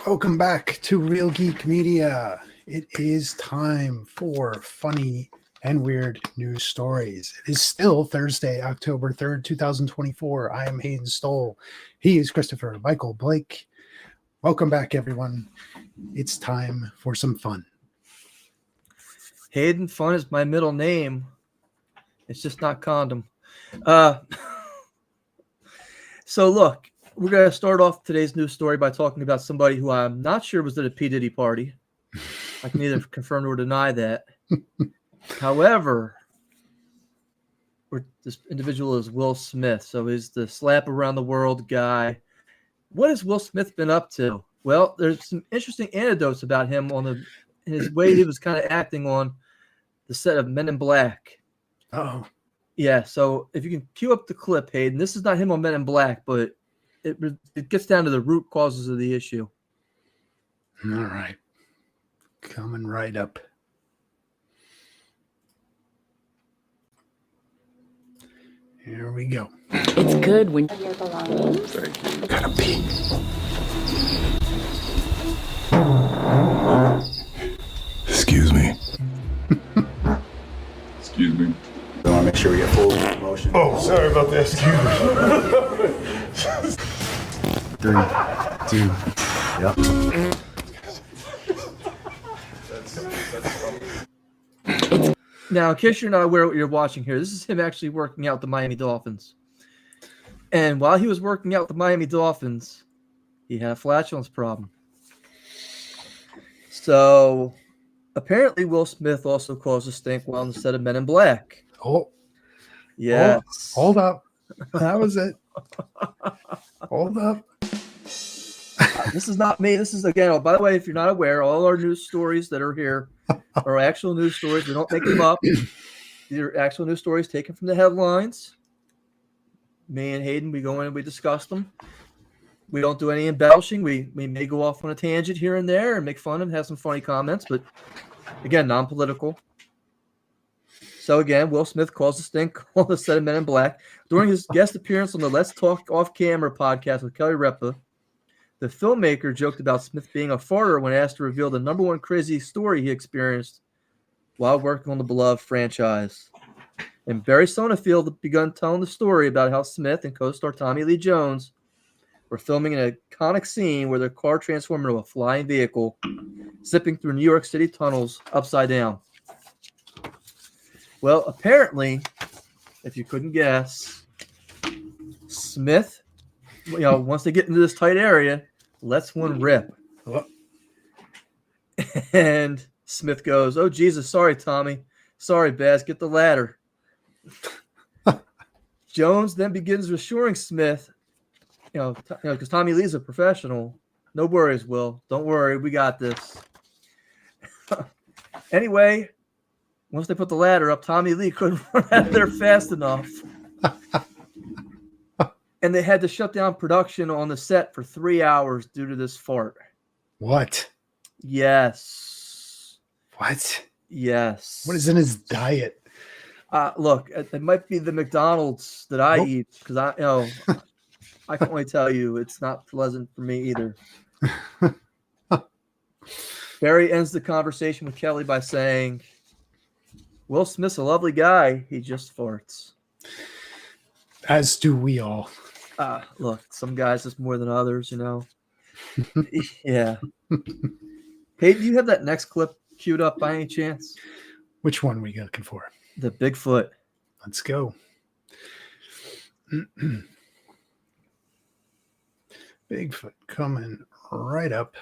Welcome back to Real Geek Media. It is time for funny and weird news stories. It is still Thursday, October 3rd, 2024. I am Hayden Stoll. He is Christopher Michael Blake. Welcome back, everyone. It's time for some fun. Hayden Fun is my middle name. It's just not condom. So look, we're going to start off today's news story by talking about somebody who I'm not sure was at a P. Diddy party. I can neither confirm nor deny that. However, this individual is Will Smith. So he's the slap around the world guy. What has Will Smith been up to? Well, there's some interesting anecdotes about him on his way he was kind of acting on the set of Men in Black. Oh. Yeah, so if you can cue up the clip, Hayden, this is not him on Men in Black, but it gets down to the root causes of the issue. All right. Coming right up. Here we go. It's good when your belongings. Thank you. Gotta pee. Excuse me. Excuse me. I want to make sure we get full motion. Oh, sorry about that. Excuse me. 3, 2, yep. Now, in case you're not aware of what you're watching here, this is him actually working out the Miami Dolphins. And while he was working out the Miami Dolphins, he had a flatulence problem. So, apparently Will Smith also caused a stink while on the set of Men in Black. Oh. Yes. Hold up. That was it. Hold up. This is not me. This is, again, by the way, if you're not aware, all our news stories that are here are actual news stories. We don't make them up. These are actual news stories taken from the headlines. Me and Hayden, we go in and we discuss them. We don't do any embellishing. We may go off on a tangent here and there and make fun and have some funny comments, but again, non-political. So again, Will Smith caused a stink on the set of Men in Black. During his guest appearance on the Let's Talk Off Camera podcast with Kelly Ripa, the filmmaker joked about Smith being a farter when asked to reveal the number one crazy story he experienced while working on the beloved franchise. And Barry Sonnenfeld begun telling the story about how Smith and co-star Tommy Lee Jones were filming an iconic scene where their car transformed into a flying vehicle, zipping through New York City tunnels upside down. Well, apparently, if you couldn't guess, Smith, once they get into this tight area, lets one rip. And Smith goes, "Oh, Jesus, sorry, Tommy. Sorry, Baz, get the ladder." Jones then begins reassuring Smith, because Tommy Lee's a professional. No worries, Will. Don't worry. We got this. Anyway, once they put the ladder up, Tommy Lee couldn't run out of there fast enough. And they had to shut down production on the set for 3 hours due to this fart. What? Yes. What? Yes. What is in his diet? Look, it might be the McDonald's that I eat, because I can only tell you it's not pleasant for me either. Barry ends the conversation with Kelly by saying, "Will Smith's a lovely guy. He just farts." As do we all. Look, some guys is more than others, Yeah. Hey, do you have that next clip queued up by any chance? Which one we looking for? The Bigfoot. Let's go. Bigfoot coming right up.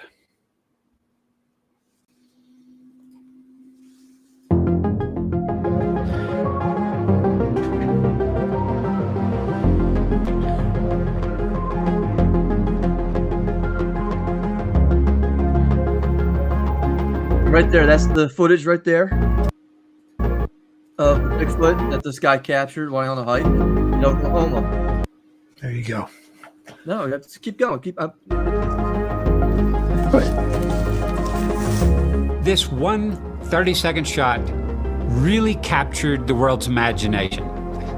Right there, that's the footage right there of Bigfoot that this guy captured while on a hike in Oklahoma. There you go. No, you have to keep going. Keep up. This one 30-second shot really captured the world's imagination.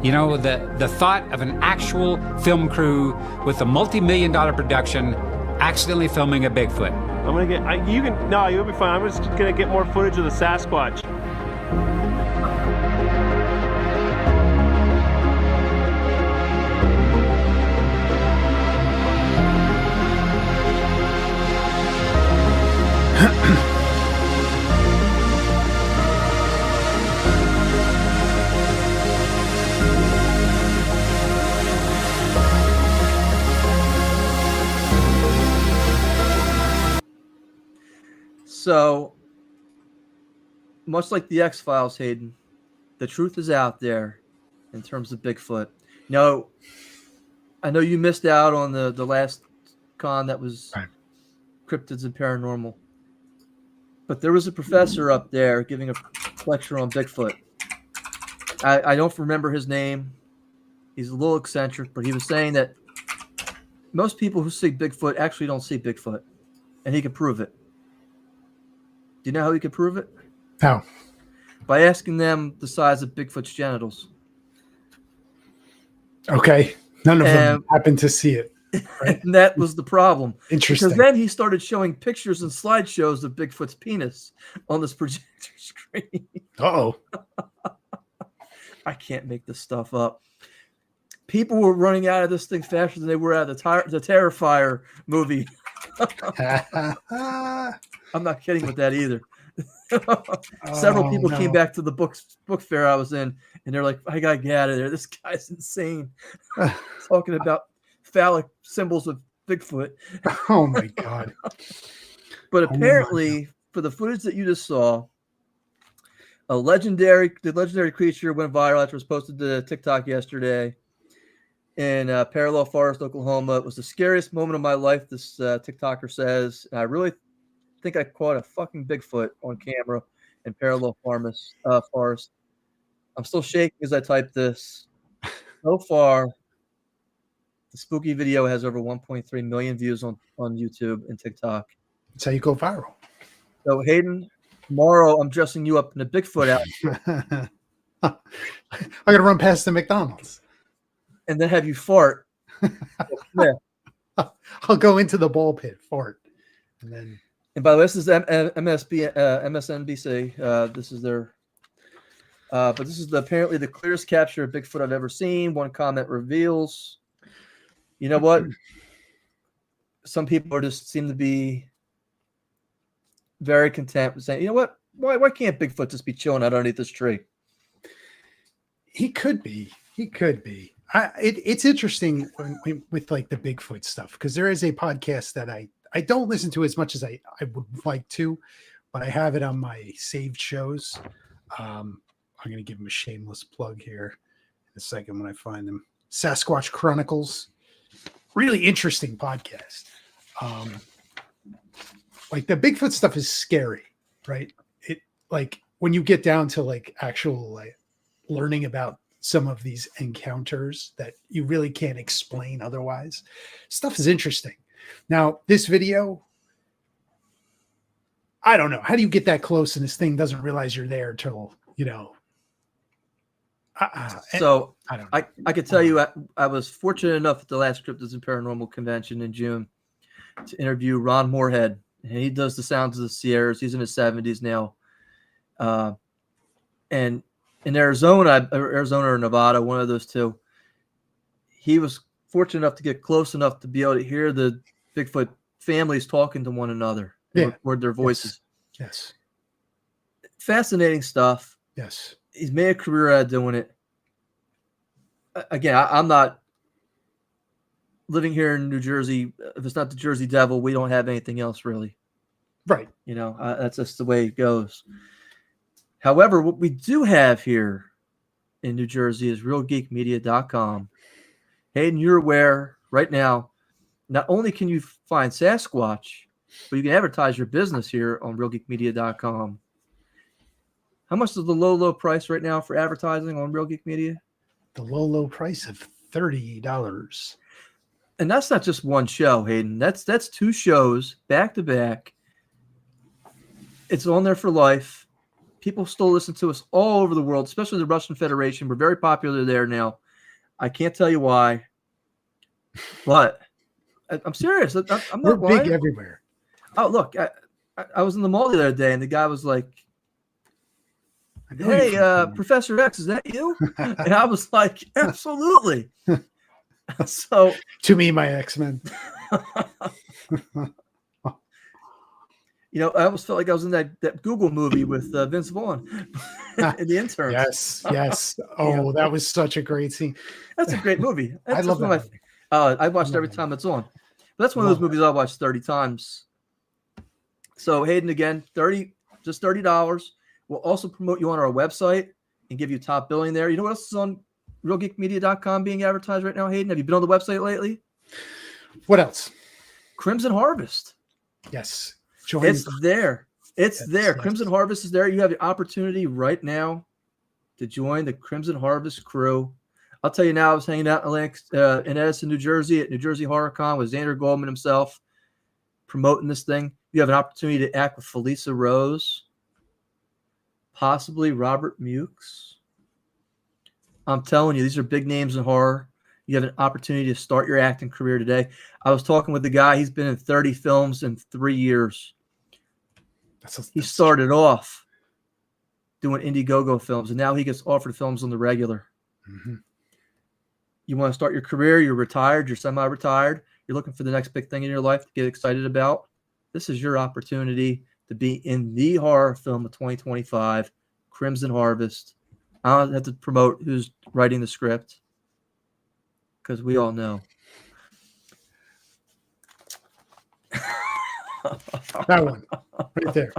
You know, the thought of an actual film crew with a multi-million-dollar production accidentally filming a Bigfoot. I'm gonna get. You can. No, you'll be fine. I'm just gonna get more footage of the Sasquatch. So, much like the X-Files, Hayden, the truth is out there in terms of Bigfoot. Now, I know you missed out on the last con that was Right. Cryptids and Paranormal, but there was a professor up there giving a lecture on Bigfoot. I don't remember his name. He's a little eccentric, but he was saying that most people who see Bigfoot actually don't see Bigfoot, and he could prove it. Do you know how he could prove it? How? By asking them the size of Bigfoot's genitals. Okay. None of them happened to see it. Right? And that was the problem. Interesting. Because then he started showing pictures and slideshows of Bigfoot's penis on this projector screen. Uh-oh. I can't make this stuff up. People were running out of this thing faster than they were out of the Terrifier movie. I'm not kidding with that either. Several people came back to the book fair I was in, and they're like, I gotta get out of there. This guy's insane. Talking about phallic symbols of Bigfoot. Oh my God. But apparently, for the footage that you just saw, the legendary creature went viral after it was posted to TikTok yesterday in Parallel Forest, Oklahoma. It was the scariest moment of my life, this TikToker says. And I really think I caught a fucking Bigfoot on camera in Parallel Forest. I'm still shaking as I type this. So far, the spooky video has over 1.3 million views on YouTube and TikTok. That's how you go viral. So, Hayden, tomorrow I'm dressing you up in a Bigfoot outfit. I got to run past the McDonald's. And then have you fart. Yeah. I'll go into the ball pit, fart. And by the way, this is MSNBC. This is their, but this is apparently the clearest capture of Bigfoot I've ever seen. One comment reveals, you know what? Some people seem to be very content with saying, you know what? Why can't Bigfoot just be chilling out underneath this tree? He could be. It's interesting with like the Bigfoot stuff, because there is a podcast that I don't listen to as much as I would like to, but I have it on my saved shows. I'm going to give him a shameless plug here in a second when I find them. Sasquatch Chronicles. Really interesting podcast. Like the Bigfoot stuff is scary, right? It like when you get down to like actual like learning about some of these encounters that you really can't explain otherwise. Stuff is interesting. Now, this video, I don't know. How do you get that close and this thing doesn't realize you're there till, you know? So I don't know. I could tell you I was fortunate enough at the last Cryptids and Paranormal convention in June to interview Ron Moorhead. And he does the Sounds of the Sierras. He's in his 70s now. And in Arizona or Nevada, one of those two, he was fortunate enough to get close enough to be able to hear the Bigfoot families talking to one another and record their voices. Yes. Fascinating stuff. Yes. He's made a career out of doing it. Again, I'm not living here in New Jersey. If it's not the Jersey Devil, we don't have anything else really. Right. You know, that's just the way it goes. However, what we do have here in New Jersey is realgeekmedia.com. Hayden, you're aware right now, not only can you find Sasquatch, but you can advertise your business here on realgeekmedia.com. How much is the low price right now for advertising on Real Geek Media? The low price of $30. And that's not just one show, Hayden. That's 2 shows back to back. It's on there for life. People still listen to us all over the world, especially the Russian Federation. We're very popular there now. I can't tell you why, but I'm serious. I'm not We're lying. big everywhere. Oh, look, I was in the mall the other day, and the guy was like, I know you're "Hey, from Finland. Professor X, is that you?" And I was like, "Absolutely." So, To me, my X-Men. I almost felt like I was in that Google movie with Vince Vaughn in The Interns. Yes. Oh, that was such a great scene. That's a great movie. I That's love one that of movie. I watched love every that time it's on. But that's one of Love those movies I watched 30 times. So Hayden, again, just $30. We'll also promote you on our website and give you top billing there. You know what else is on realgeekmedia.com being advertised right now, Hayden? Have you been on the website lately? What else? Crimson Harvest. Yes. Join It's there. It's there. yes. Crimson Harvest is there. You have the opportunity right now to join the Crimson Harvest crew. I'll tell you now, I was hanging out in Edison, New Jersey at New Jersey Horror Con with Xander Goldman himself promoting this thing. You have an opportunity to act with Felisa Rose, possibly Robert Mukes. I'm telling you, these are big names in horror. You have an opportunity to start your acting career today. I was talking with the guy. He's been in 30 films in 3 years. He started off doing Indiegogo films, and now he gets offered films on the regular. Mm-hmm. You want to start your career, you're retired, you're semi-retired, you're looking for the next big thing in your life to get excited about. This is your opportunity to be in the horror film of 2025, Crimson Harvest. I don't have to promote who's writing the script because we all know. That one right there.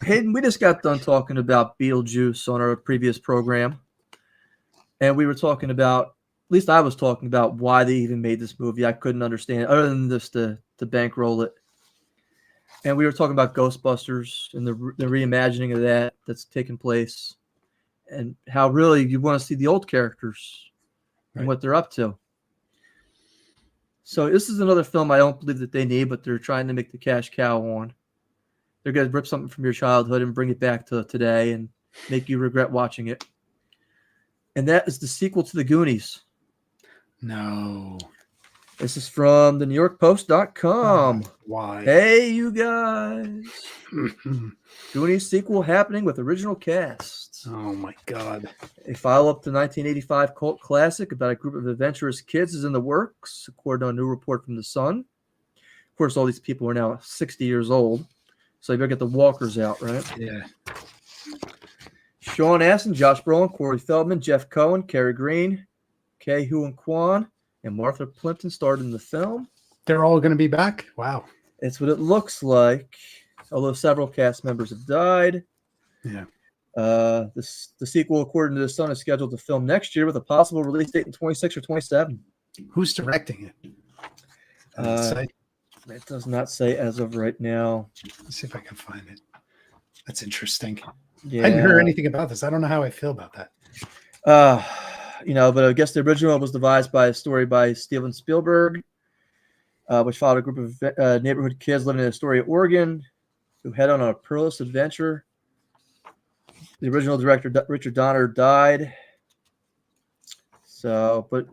Hayden, we just got done talking about Beetlejuice on our previous program. And we were talking about, at least I was talking about why they even made this movie. I couldn't understand it other than just to bankroll it. And we were talking about Ghostbusters and the reimagining of that's taken place and how really you want to see the old characters and what they're up to. So this is another film I don't believe that they need, but they're trying to make the cash cow on. They're going to rip something from your childhood and bring it back to today and make you regret watching it. And that is the sequel to The Goonies. No. This is from the NewYorkPost.com. Why? Hey, you guys. Goonies sequel happening with original cast. Oh, my God. A follow-up to 1985 cult classic about a group of adventurous kids is in the works, according to a new report from The Sun. Of course, all these people are now 60 years old, so you better get the walkers out, right? Yeah. Sean Astin, Josh Brolin, Corey Feldman, Jeff Cohen, Kerry Green, Kei Huan Kwan, and Martha Plimpton starred in the film. They're all going to be back? Wow. It's what it looks like, although several cast members have died. Yeah. The sequel, according to The Sun, is scheduled to film next year with a possible release date in 26 or 27. Who's directing it? It does not say as of right now. Let's see if I can find it. That's interesting. Yeah. I hadn't heard anything about this. I don't know how I feel about that. But I guess the original was devised by a story by Steven Spielberg, which followed a group of neighborhood kids living in Astoria, Oregon, who head on a perilous adventure. The original director, Richard Donner, died. But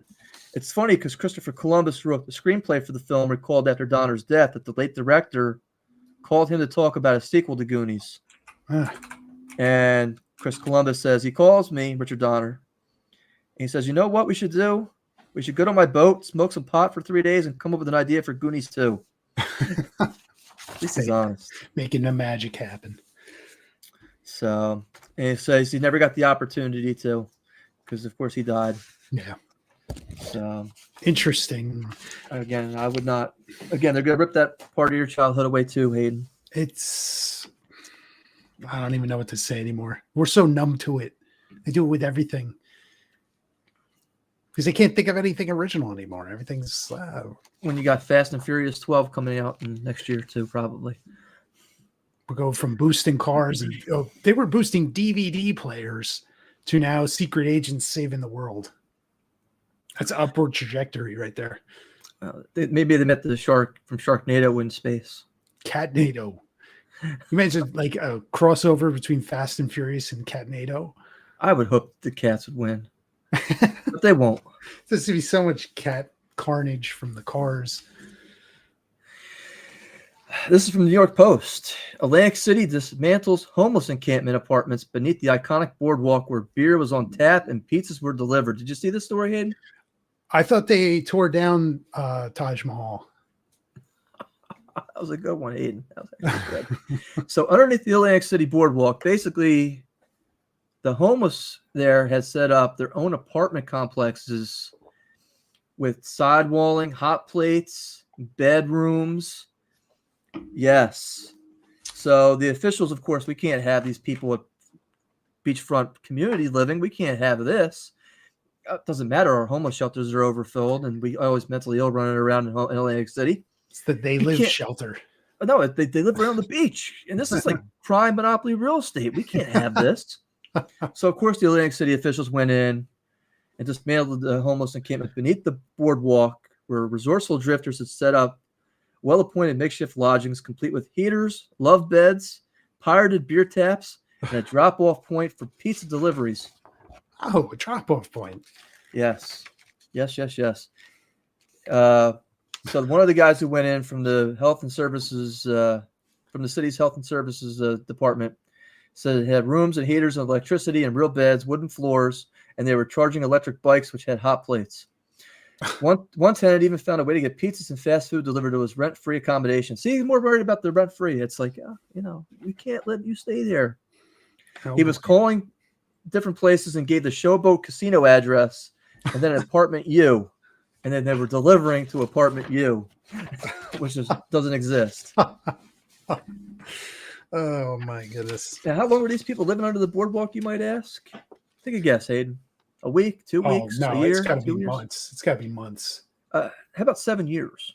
it's funny because Christopher Columbus wrote the screenplay for the film, recalled after Donner's death that the late director called him to talk about a sequel to Goonies. And Chris Columbus says, he calls me, Richard Donner, and he says, you know what we should do? We should go to my boat, smoke some pot for 3 days, and come up with an idea for Goonies 2. This is honest. Making the magic happen. So, and he says he never got the opportunity to, because of course he died. Yeah. So interesting. Again, I would not. Again, they're gonna rip that part of your childhood away too, Hayden. I don't even know what to say anymore. We're so numb to it. They do it with everything. Because they can't think of anything original anymore. Everything's when you got Fast and Furious 12 coming out next year too, probably. We'll go from boosting cars and they were boosting DVD players to now secret agents saving the world. That's an upward trajectory right there. Maybe they met the shark from Sharknado in space. Catnado. You mentioned like a crossover between Fast and Furious and Catnado. I would hope the cats would win, but they won't. There's going to be so much cat carnage from the cars. This is from the New York Post. Atlantic City dismantles homeless encampment apartments beneath the iconic boardwalk where beer was on tap and pizzas were delivered. Did you see this story, Hayden? I thought they tore down Taj Mahal. That was a good one, Hayden. That was actually good. So underneath the Atlantic City boardwalk, basically the homeless there had set up their own apartment complexes with sidewalling, hot plates, bedrooms. Yes. So the officials, of course, we can't have these people at beachfront community living. We can't have this. It doesn't matter. Our homeless shelters are overfilled, and we always mentally ill running around in Atlantic City. It's the They Live shelter. No, they live around the beach, and this is like prime monopoly real estate. We can't have this. So, of course, the Atlantic City officials went in and dismantled the homeless encampment beneath the boardwalk where resourceful drifters had set up well-appointed makeshift lodgings complete with heaters, love beds, pirated beer taps, and a drop-off point for pizza deliveries. Oh, a drop-off point. Yes. So one of the guys who went in from the health and services, from the city's health and services department, said it had rooms and heaters and electricity and real beds, wooden floors, and they were charging electric bikes which had hot plates. One tenant even found a way to get pizzas and fast food delivered to his rent-free accommodation. See, he's more worried about the rent-free. It's like, we can't let you stay there. Oh, He was calling different places and gave the Showboat Casino address and then apartment U. And then they were delivering to apartment U, which doesn't exist. Oh, my goodness. Now, how long were these people living under the boardwalk, you might ask? Take a guess, Hayden. A week, 2 weeks, no, a year? it's got to be 2 years? months. It's got to be months. How about 7 years?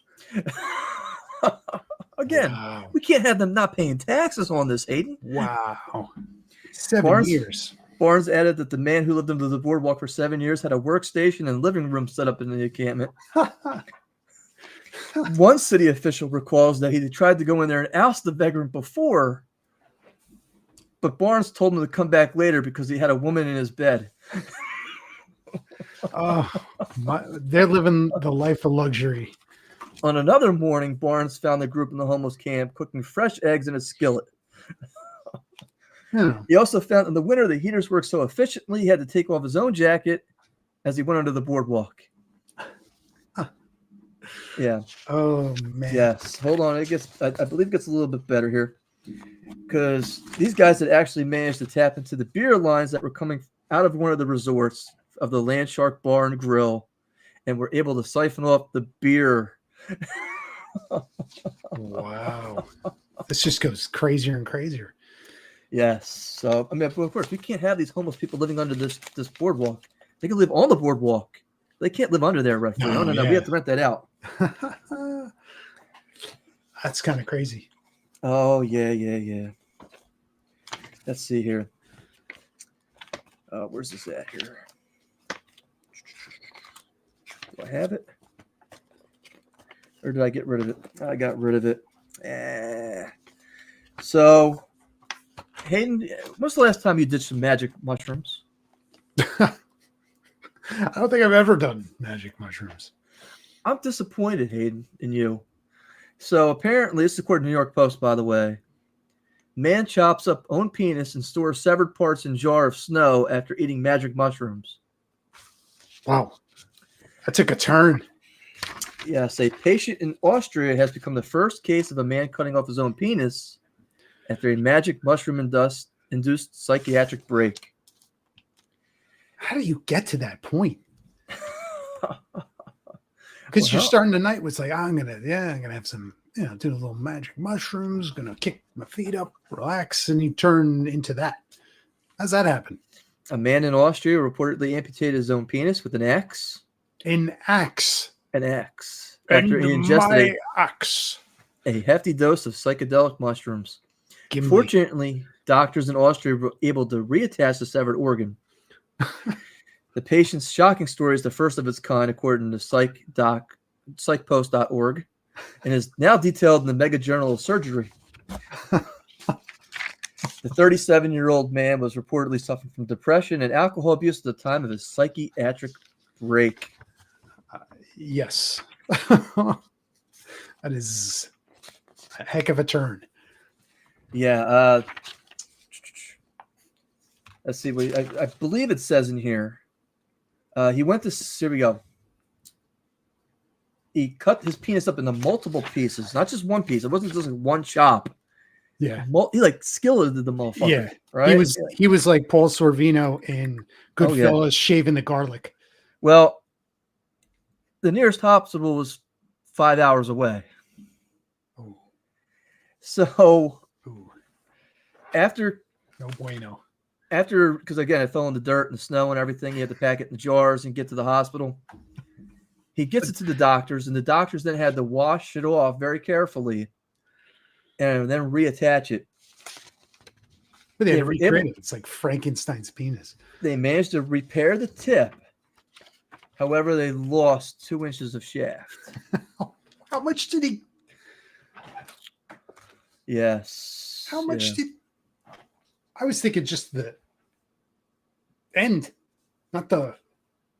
Again, Wow. we can't have them not paying taxes on this, Hayden. Wow. 7 years. Barnes added that the man who lived under the boardwalk for 7 years had a workstation and living room set up in the encampment. One city official recalls that he tried to go in there and oust the vagrant before, but Barnes told him to come back later because he had a woman in his bed. Oh, they're living the life of luxury. On another morning, Barnes found the group in the homeless camp cooking fresh eggs in a skillet. Yeah. He also found in the winter the heaters worked so efficiently he had to take off his own jacket as he went under the boardwalk. Yeah. Oh, man. Yes. Hold on. I believe it gets a little bit better here because these guys had actually managed to tap into the beer lines that were coming out of one of the resorts of the Land Shark Bar and Grill and were able to siphon off the beer. Wow. This just goes crazier and crazier. Yes. So, I mean, of course, we can't have these homeless people living under this boardwalk. They can live on the boardwalk. They can't live under there, right? No. yeah. We have to rent that out. That's kind of crazy. Oh, yeah. Let's see here. Where's this at here? Do I have it? Or did I get rid of it? I got rid of it. So, Hayden, when's the last time you did some magic mushrooms? I don't think I've ever done magic mushrooms. I'm disappointed, Hayden, in you. So apparently, this is according to the New York Post, by the way. Man chops up own penis and stores severed parts in jar of snow after eating magic mushrooms. Wow. That took a turn. Yes, a patient in Austria has become the first case of a man cutting off his own penis after a magic mushroom-induced psychiatric break. How do you get to that point? Because you're starting the night with like, I'm gonna have some, do a little magic mushrooms, gonna kick my feet up, relax, and you turn into that. How's that happen? A man in Austria reportedly amputated his own penis with an axe. An axe. After he ingested axe. a hefty dose of psychedelic mushrooms. Gimli. Fortunately, doctors in Austria were able to reattach the severed organ. The patient's shocking story is the first of its kind, according to psychpost.org, and is now detailed in the Mega Journal of Surgery. The 37-year-old man was reportedly suffering from depression and alcohol abuse at the time of his psychiatric break. Yes. That is a heck of a turn. Yeah. Let's see. I believe it says in here. He went to. Here we go. He cut his penis up into multiple pieces, not just one piece. It wasn't just like one chop. Yeah. He like skilleted the motherfucker. Yeah. Right. He was like Paul Sorvino in Goodfellas shaving the garlic. Well, the nearest hospital was 5 hours away. Oh. So Ooh. after No bueno. because again, it fell in the dirt and the snow and everything, you had to pack it in jars and get to the hospital. He gets it to the doctors, and the doctors then had to wash it off very carefully and then reattach it. But they had to recreate it. It's like Frankenstein's penis. They managed to repair the tip. However, they lost 2 inches of shaft. How much did he? Yes. How much did? I was thinking just the end, not the.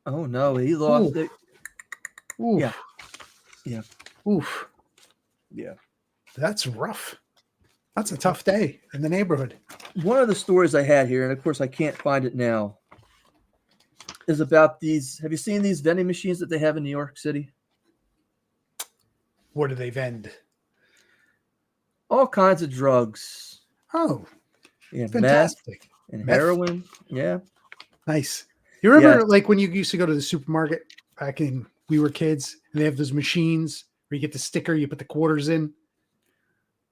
Oh no, he lost it. Oof. Yeah. Yeah. Oof. Yeah. That's rough. That's a tough day in the neighborhood. One of the stories I had here, and of course I can't find it now, is about these. Have you seen these vending machines that they have in New York City? What do they vend? All kinds of drugs. Oh, Yeah, fantastic. meth and Meth? heroin. Yeah. Nice. You remember Yeah. like when you used to go to the supermarket back in we were kids and they have those machines where you get the sticker, you put the quarters in,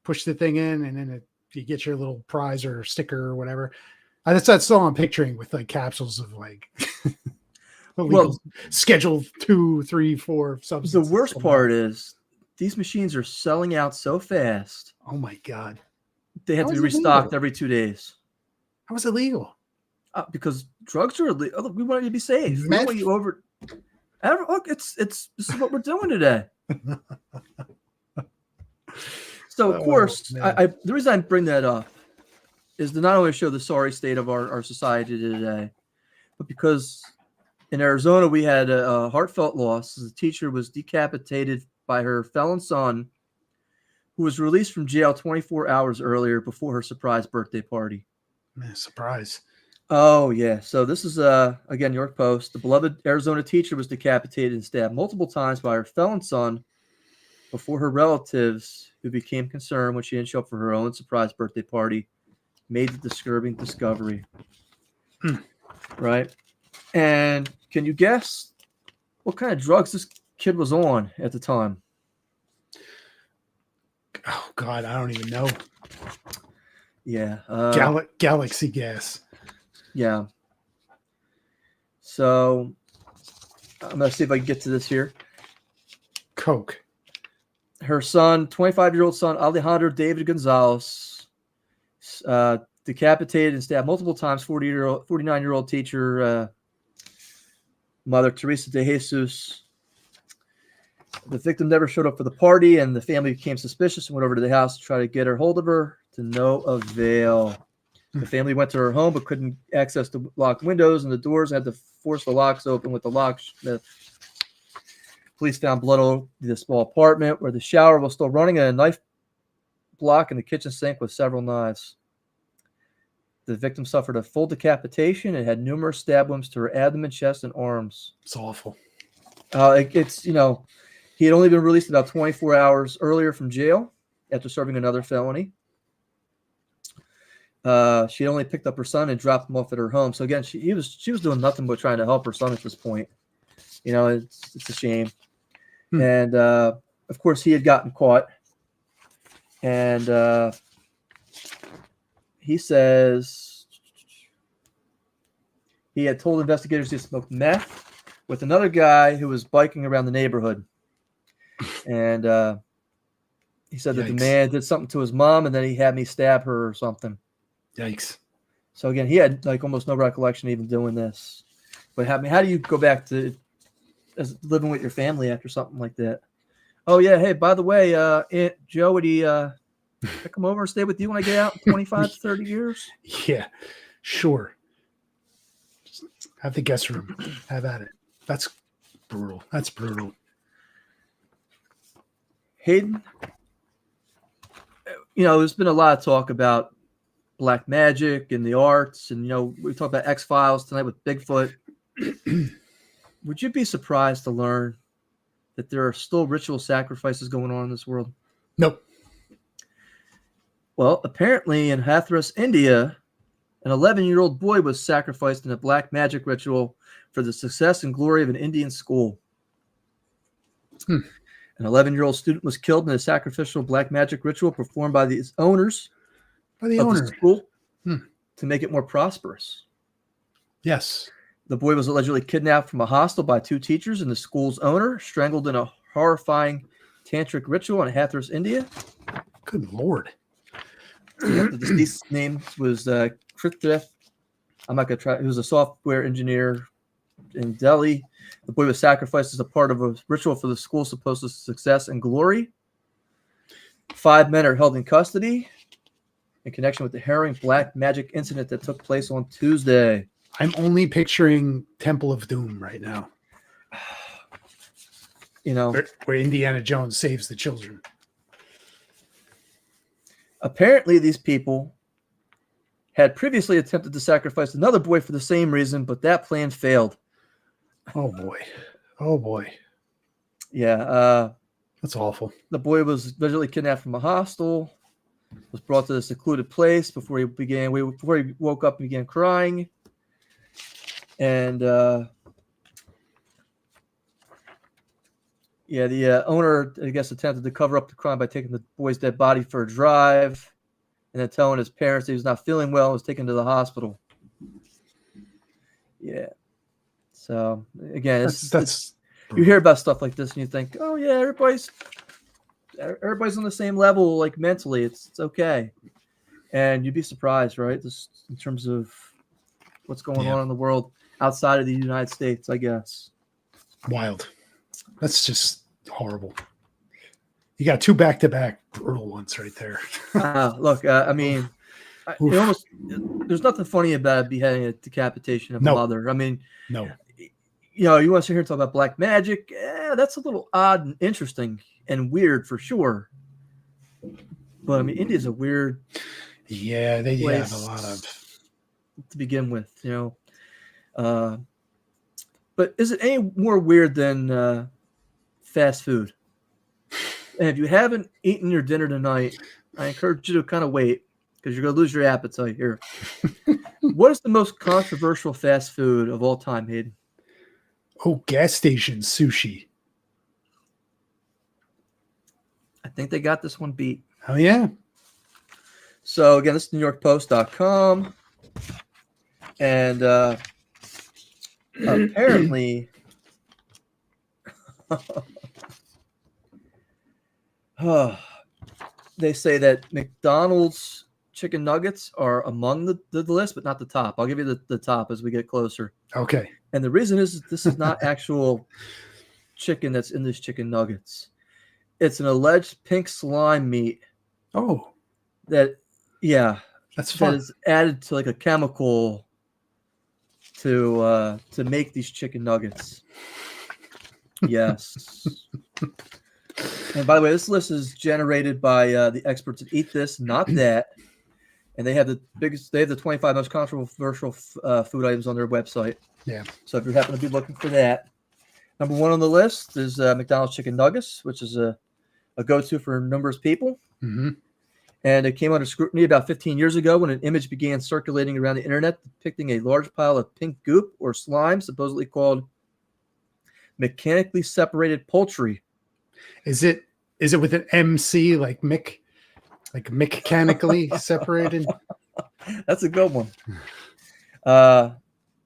push the thing in, and then you get your little prize or sticker or whatever. That's all I'm picturing with like capsules of like illegal schedule 2, 3, 4 The substances. worst part is these machines are selling out so fast. Oh my God. They have How to is be it restocked legal? every 2 days. How is it legal? Because drugs are illegal. We want you to be safe. We Meth? don't want you over. Look, this is what we're doing today. So of course, man. the reason I bring that up is to not only show the sorry state of our society today, but because in Arizona we had a heartfelt loss. The teacher was decapitated by her felon son, who was released from jail 24 hours earlier before her surprise birthday party. Man, surprise. Oh, yeah. So this is, again, New York Post. The beloved Arizona teacher was decapitated and stabbed multiple times by her felon son before her relatives, who became concerned when she didn't show up for her own surprise birthday party, made the disturbing discovery. Right? And can you guess what kind of drugs this kid was on at the time? Oh God, I don't even know. Yeah. Galaxy gas. Yeah. So I'm going to see if I can get to this here. Coke. Her son, 25-year-old son, Alejandro David Gonzalez, decapitated and stabbed multiple times 49-year-old teacher, mother Teresa de Jesus. The victim never showed up for the party, and the family became suspicious and went over to the house to try to get her hold of her, to no avail. The family went to her home but couldn't access the locked windows and the doors, and had to force the locks open with the locksmith. Police found blood all over the small apartment where the shower was still running, and a knife block in the kitchen sink with several knives. The victim suffered a full decapitation and had numerous stab wounds to her abdomen, chest, and arms. It's awful. He had only been released about 24 hours earlier from jail after serving another felony. She had only picked up her son and dropped him off at her home. So again, she was doing nothing but trying to help her son at this point. It's a shame. And of course, he had gotten caught. And he says he had told investigators he smoked meth with another guy who was biking around the neighborhood. And he said that the man did something to his mom, and then he had me stab her or something. Yikes. So again, he had like almost no recollection of even doing this. But how do you go back to living with your family after something like that? Oh yeah, hey, by the way, Aunt Joe, would he come over and stay with you when I get out in 25 to 30 years? Yeah, sure. Just have the guest room. Have at it. That's brutal. That's brutal. Hayden, there's been a lot of talk about black magic and the arts, and we talked about X-Files tonight with Bigfoot. Would you be surprised to learn that there are still ritual sacrifices going on in this world? Nope. Well, apparently in Hathras, India, an 11-year-old boy was sacrificed in a black magic ritual for the success and glory of an Indian school. An 11-year-old student was killed in a sacrificial black magic ritual performed by the owners By the of owner. the school Hmm. to make it more prosperous. Yes. The boy was allegedly kidnapped from a hostel by 2 teachers and the school's owner, strangled in a horrifying tantric ritual in Hathras, India. Good Lord. The deceased's name was Krithdev. I'm not going to try. He was a software engineer in Delhi. The boy was sacrificed as a part of a ritual for the school's supposed success and glory. 5 men are held in custody in connection with the harrowing black magic incident that took place on Tuesday. I'm only picturing Temple of Doom right now, where Indiana Jones saves the children. Apparently these people had previously attempted to sacrifice another boy for the same reason, but that plan failed. Oh boy. Oh boy. Yeah. That's awful. The boy was visually kidnapped from a hostel, was brought to a secluded place before he woke up and began crying. And the owner, I guess, attempted to cover up the crime by taking the boy's dead body for a drive and then telling his parents that he was not feeling well and was taken to the hospital. Yeah. So, again, you hear about stuff like this and you think, oh, yeah, everybody's on the same level, like mentally. It's okay. And you'd be surprised, right? This in terms of what's going on in the world outside of the United States, I guess. Wild. That's just horrible. You got 2 back-to-back brutal ones right there. Look, I mean, there's nothing funny about a beheading, a decapitation of a mother. I mean, no. You want to sit here and talk about black magic? That's a little odd and interesting and weird for sure. But I mean, India's a weird they have a lot of to begin with, but is it any more weird than fast food? And if you haven't eaten your dinner tonight, I encourage you to kind of wait because you're going to lose your appetite here. What is the most controversial fast food of all time, Hayden? Oh, gas station sushi. I think they got this one beat. Oh, yeah. So, again, this is NewYorkPost.com. And apparently, they say that McDonald's chicken nuggets are among the list, but not the top. I'll give you the top as we get closer. Okay. And the reason is this is not actual chicken that's in these chicken nuggets. It's an alleged pink slime meat. Oh. That's fun. That is added to like a chemical to make these chicken nuggets. Yes. And by the way, this list is generated by the experts that eat this, not that. And they have the 25 most controversial food items on their website. Yeah. So if you happen to be looking for that, number 1 on the list is McDonald's chicken nuggets, which is a go-to for numerous people. Mm-hmm. And it came under scrutiny about 15 years ago when an image began circulating around the internet depicting a large pile of pink goop or slime, supposedly called mechanically separated poultry. Is it with an MC like Mick? Like mechanically separated? That's a good one.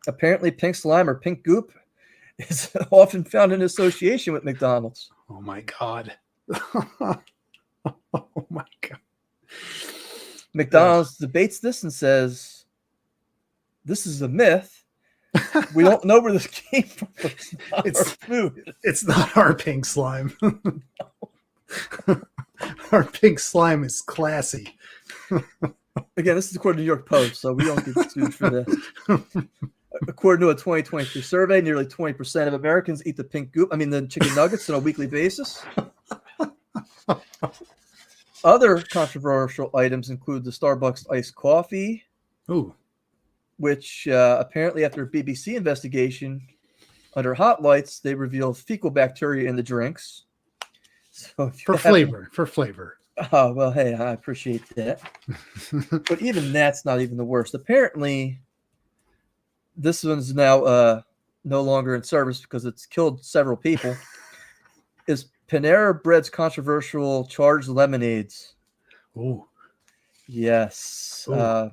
Apparently, pink slime or pink goop is often found in association with McDonald's. Oh, my God. Oh, my God. McDonald's debates this and says, this is a myth. We don't know where this came from. It's food. It's not our pink slime. Our pink slime is classy. Again, this is according to New York Post, so we don't get sued for this. According to a 2023 survey, nearly 20% of Americans eat the chicken nuggets on a weekly basis. Other controversial items include the Starbucks iced coffee, Ooh. which apparently after a BBC investigation under hot lights, they revealed fecal bacteria in the drinks. So if you For flavor. Oh, well, hey, I appreciate that. But even that's not even the worst. Apparently, this one's now no longer in service because it's killed several people. Is Panera Bread's controversial charged lemonades? Ooh. Yes. Ooh.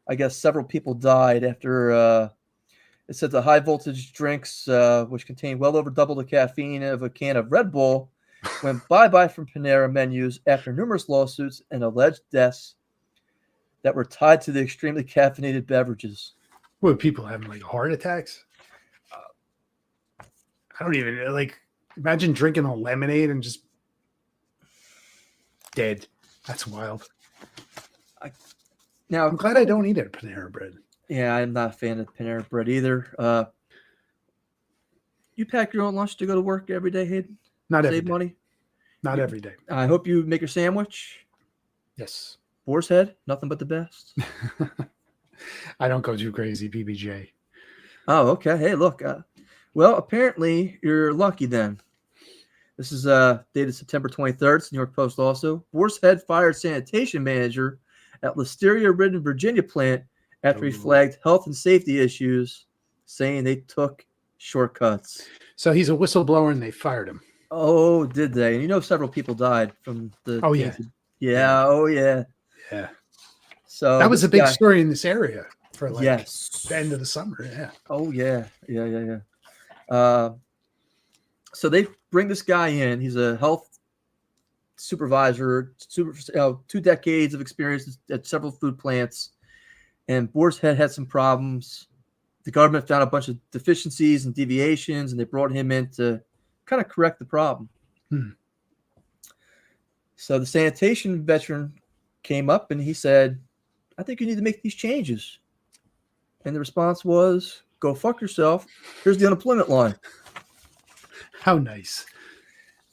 I guess several people died after it said the high voltage drinks, which contain well over double the caffeine of a can of Red Bull, went bye-bye from Panera menus after numerous lawsuits and alleged deaths that were tied to the extremely caffeinated beverages. What, people having like heart attacks? I don't even like imagine drinking a lemonade and just dead. That's wild. Now, I'm glad I don't eat it at Panera Bread. Yeah, I'm not a fan of Panera Bread either. You pack your own lunch to go to work every day, Hayden? Not every Save day. money? Not every day. I hope you make your sandwich. Yes. Boar's Head, nothing but the best. I don't go too crazy, PBJ. Oh, okay. Hey, look. Well, apparently you're lucky then. This is dated September 23rd. It's New York Post also. Boar's Head fired sanitation manager at Listeria-ridden Virginia plant after he flagged health and safety issues, saying they took shortcuts. So he's a whistleblower and they fired him. Oh, did they? And you know several people died from the... Oh, yeah. Yeah, oh, yeah. Yeah. So that was a big story in this area for like the end of the summer. Yeah. Oh, yeah. So they bring this guy in. He's a health supervisor, 2 decades of experience at several food plants. And Boar's Head had some problems. The government found a bunch of deficiencies and deviations, and they brought him in to kind of correct the problem. So the sanitation veteran came up and he said, I think you need to make these changes. And the response was, go fuck yourself. Here's the unemployment line. How nice.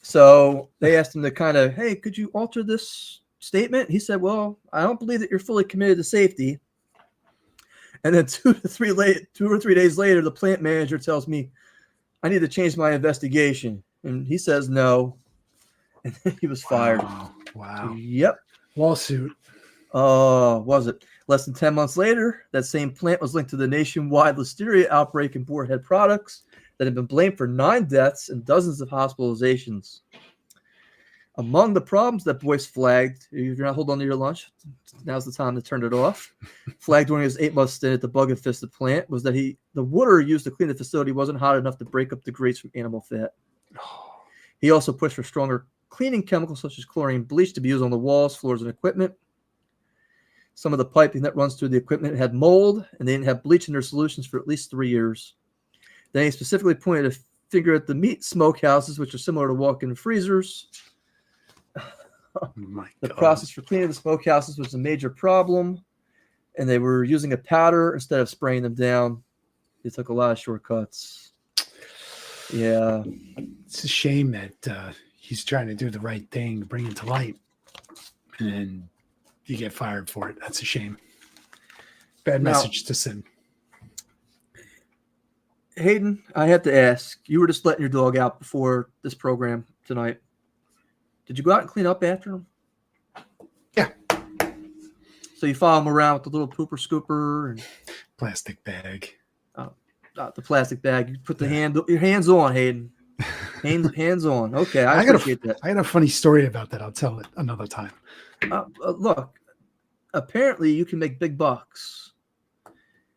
So they asked him to kind of, hey, could you alter this statement? He said, well, I don't believe that you're fully committed to safety. And then 2 or 3 days later, the plant manager tells me, I need to change my investigation. And he says no. And then he was fired. Wow. Yep. Lawsuit. Was it? Less than 10 months later, that same plant was linked to the nationwide listeria outbreak in Boar's Head products that had been blamed for 9 deaths and dozens of hospitalizations. Among the problems that Boyce flagged, if you're not holding on to your lunch, now's the time to turn it off. Flagged during his 8-month stint at the bug-infested plant was that the water used to clean the facility wasn't hot enough to break up the grease from animal fat. He also pushed for stronger cleaning chemicals such as chlorine bleach to be used on the walls, floors, and equipment. Some of the piping that runs through the equipment had mold, and they didn't have bleach in their solutions for at least 3 years. Then he specifically pointed a finger at the meat smokehouses, which are similar to walk-in freezers. The process for cleaning the smokehouses was a major problem, and they were using a powder instead of spraying them down. They took a lot of shortcuts. Yeah. It's a shame that he's trying to do the right thing, bring it to light, and then you get fired for it. That's a shame. Bad message to send. Hayden, I have to ask, you were just letting your dog out before this program tonight. Did you go out and clean up after him? Yeah. So you follow him around with the little pooper scooper and plastic bag. The plastic bag. You put your hands on, Hayden. Hands on. Okay, I appreciate that. I got a funny story about that. I'll tell it another time. Look, apparently you can make big bucks.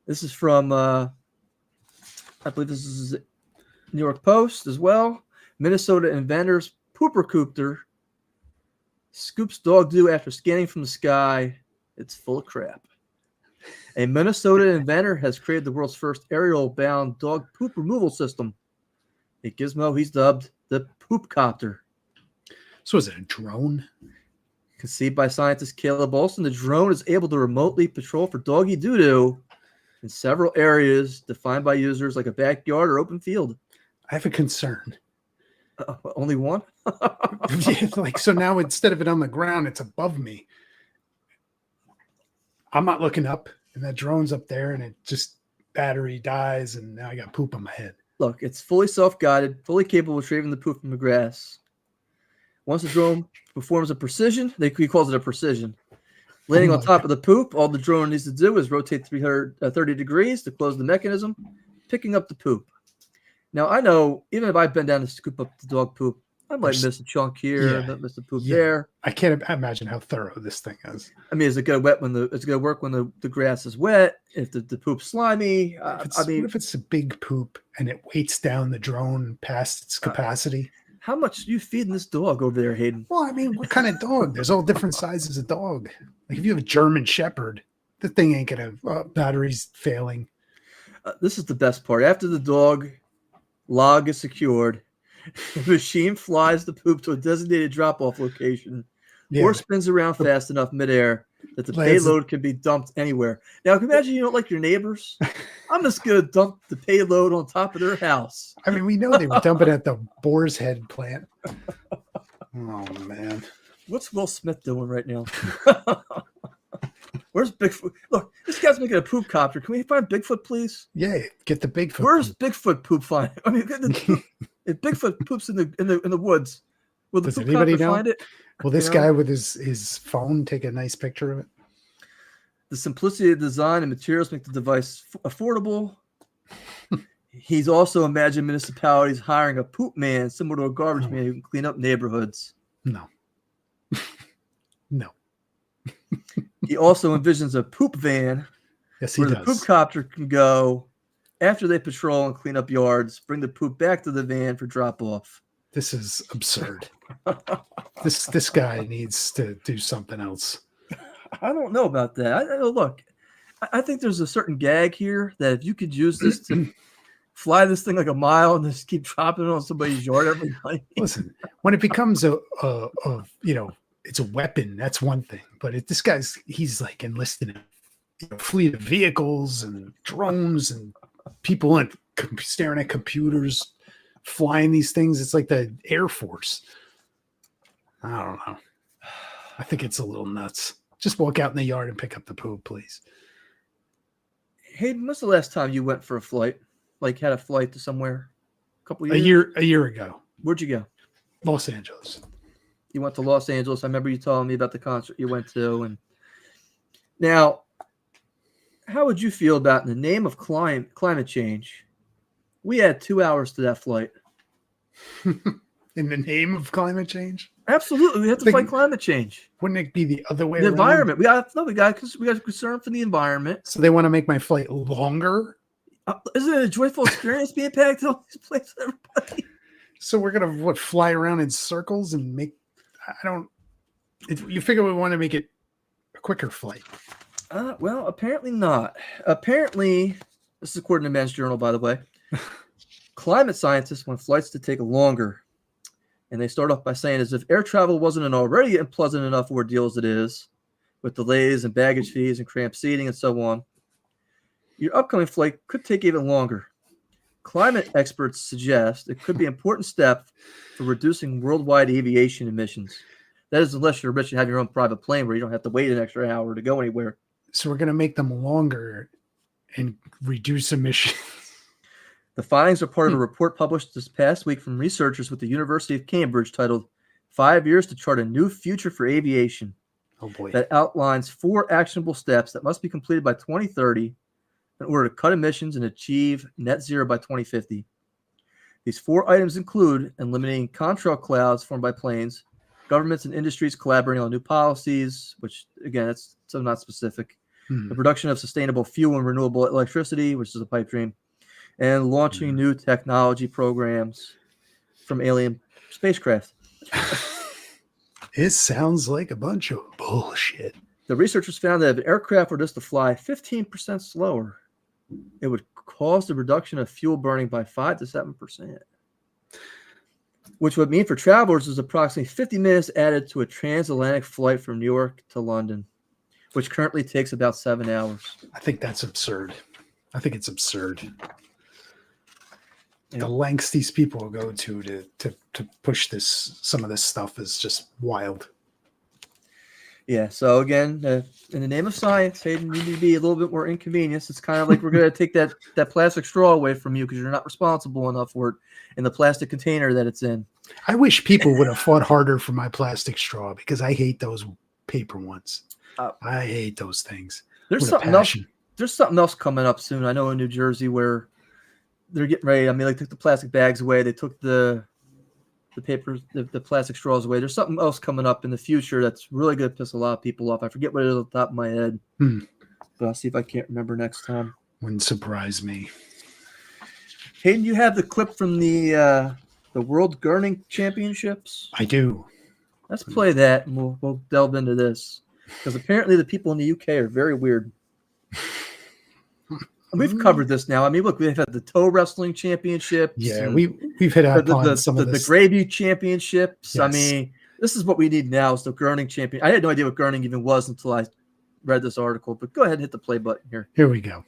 This is from, I believe this is New York Post as well. Minnesota inventors pooper coopter scoops dog doo after scanning from the sky. It's full of crap. A Minnesota inventor has created the world's first aerial-bound dog poop removal system. A gizmo he's dubbed the poop copter. So is it a drone? Conceived by scientist Caleb Olson, the drone is able to remotely patrol for doggy doo-doo in several areas defined by users like a backyard or open field. I have a concern. Only one? Like, so now instead of it on the ground, it's above me. I'm not looking up, and that drone's up there, and it just battery dies, and now I got poop on my head. Look, it's fully self-guided, fully capable of retrieving the poop from the grass. Once the drone performs a precision, he calls it a precision. Landing on top of the poop, all the drone needs to do is rotate 330 degrees to close the mechanism, picking up the poop. Now, I know, even if I bend down to scoop up the dog poop, I might miss a chunk here, miss a poop there. I can't imagine how thorough this thing is. I mean, is it gonna work when the grass is wet? If the poop's slimy, what if it's a big poop and it weights down the drone past its capacity? How much are you feeding this dog over there, Hayden? Well, I mean, what kind of dog? There's all different sizes of dog. Like if you have a German Shepherd, the thing ain't gonna batteries failing. This is the best part. After the dog log is secured, the machine flies the poop to a designated drop-off location or spins around fast enough midair that the payload can be dumped anywhere. Now, can you imagine you don't like your neighbors? I'm just going to dump the payload on top of their house. I mean, we know they were dumping at the Boar's Head plant. Oh, man. What's Will Smith doing right now? Where's Bigfoot? Look, this guy's making a poop copter. Can we find Bigfoot, please? Yeah, get the Bigfoot. Where's Bigfoot poop find? I mean, if Bigfoot poops in the woods, will the poop copter find it? Will this guy with his phone take a nice picture of it? The simplicity of design and materials make the device affordable. He's also imagined municipalities hiring a poop man similar to a garbage man who can clean up neighborhoods. No. No. He also envisions a poop van where the poop copter can go after they patrol and clean up yards, bring the poop back to the van for drop-off. This is absurd. This guy needs to do something else. I don't know about that. Look, I think there's a certain gag here that if you could use this to fly this thing like a mile and just keep dropping it on somebody's yard every night. Listen, when it becomes it's a weapon, that's one thing. But if this he's like enlisted in a fleet of vehicles and drones and people staring at computers, flying these things. It's like the Air Force. I don't know. I think it's a little nuts. Just walk out in the yard and pick up the poop, please. Hayden, when's the last time you went for a flight? Like had a flight to somewhere? A couple years? A year ago. Where'd you go? Los Angeles. You went to Los Angeles. I remember you telling me about the concert you went to. And now, how would you feel about in the name of climate change? We had 2 hours to that flight. In the name of climate change? Absolutely, we have to fight climate change. Wouldn't it be the other way around? The environment. We got concern for the environment. So they want to make my flight longer? Isn't it a joyful experience being packed to all these places, everybody? So we're gonna fly around in circles and make? You figure we want to make it a quicker flight? Well, apparently not. Apparently, this is according to Men's Journal, by the way. Climate scientists want flights to take longer. And they start off by saying, as if air travel wasn't an already unpleasant enough ordeal as it is, with delays and baggage fees and cramped seating and so on, your upcoming flight could take even longer. Climate experts suggest it could be an important step for reducing worldwide aviation emissions. That is, unless you're rich and have your own private plane where you don't have to wait an extra hour to go anywhere. So we're going to make them longer and reduce emissions. The findings are part of a report published this past week from researchers with the University of Cambridge titled 5 Years to Chart a New Future for Aviation. Oh boy. That outlines 4 actionable steps that must be completed by 2030 in order to cut emissions and achieve net zero by 2050. These 4 items include eliminating contrail clouds formed by planes, governments and industries collaborating on new policies, which, again, that's so not specific, the production of sustainable fuel and renewable electricity, which is a pipe dream, and launching new technology programs from alien spacecraft. It sounds like a bunch of bullshit. The researchers found that if an aircraft were just to fly 15% slower, it would cause the reduction of fuel burning by 5 to 7%, which would mean for travelers is approximately 50 minutes added to a transatlantic flight from New York to London, which currently takes about 7 hours. I think that's absurd. I think it's absurd. The lengths these people will go to push some of this stuff is just wild. Yeah. So again, in the name of science, Hayden, you need to be a little bit more inconvenienced. It's kind of like we're going to take that plastic straw away from you because you're not responsible enough for it in the plastic container that it's in. I wish people would have fought harder for my plastic straw because I hate those paper ones. I hate those things. There's something else. There's something else coming up soon. I know in New Jersey where they're getting ready. I mean, they took the plastic bags away. They took the papers, the plastic straws away. There's something else coming up in the future that's really going to piss a lot of people off. I forget what it is off the top of my head, but I'll see if I can't remember next time. Wouldn't surprise me. Hayden, you have the clip from the World Gurning Championships? I do. Let's play that, and we'll delve into this because apparently the people in the UK are very weird. We've covered this now. I mean, look, we've had the toe wrestling championships. Yeah, we've hit out on some of the gravy championships. Yes. I mean, this is what we need now is the Gurning champion. I had no idea what Gurning even was until I read this article. But go ahead and hit the play button here. Here we go.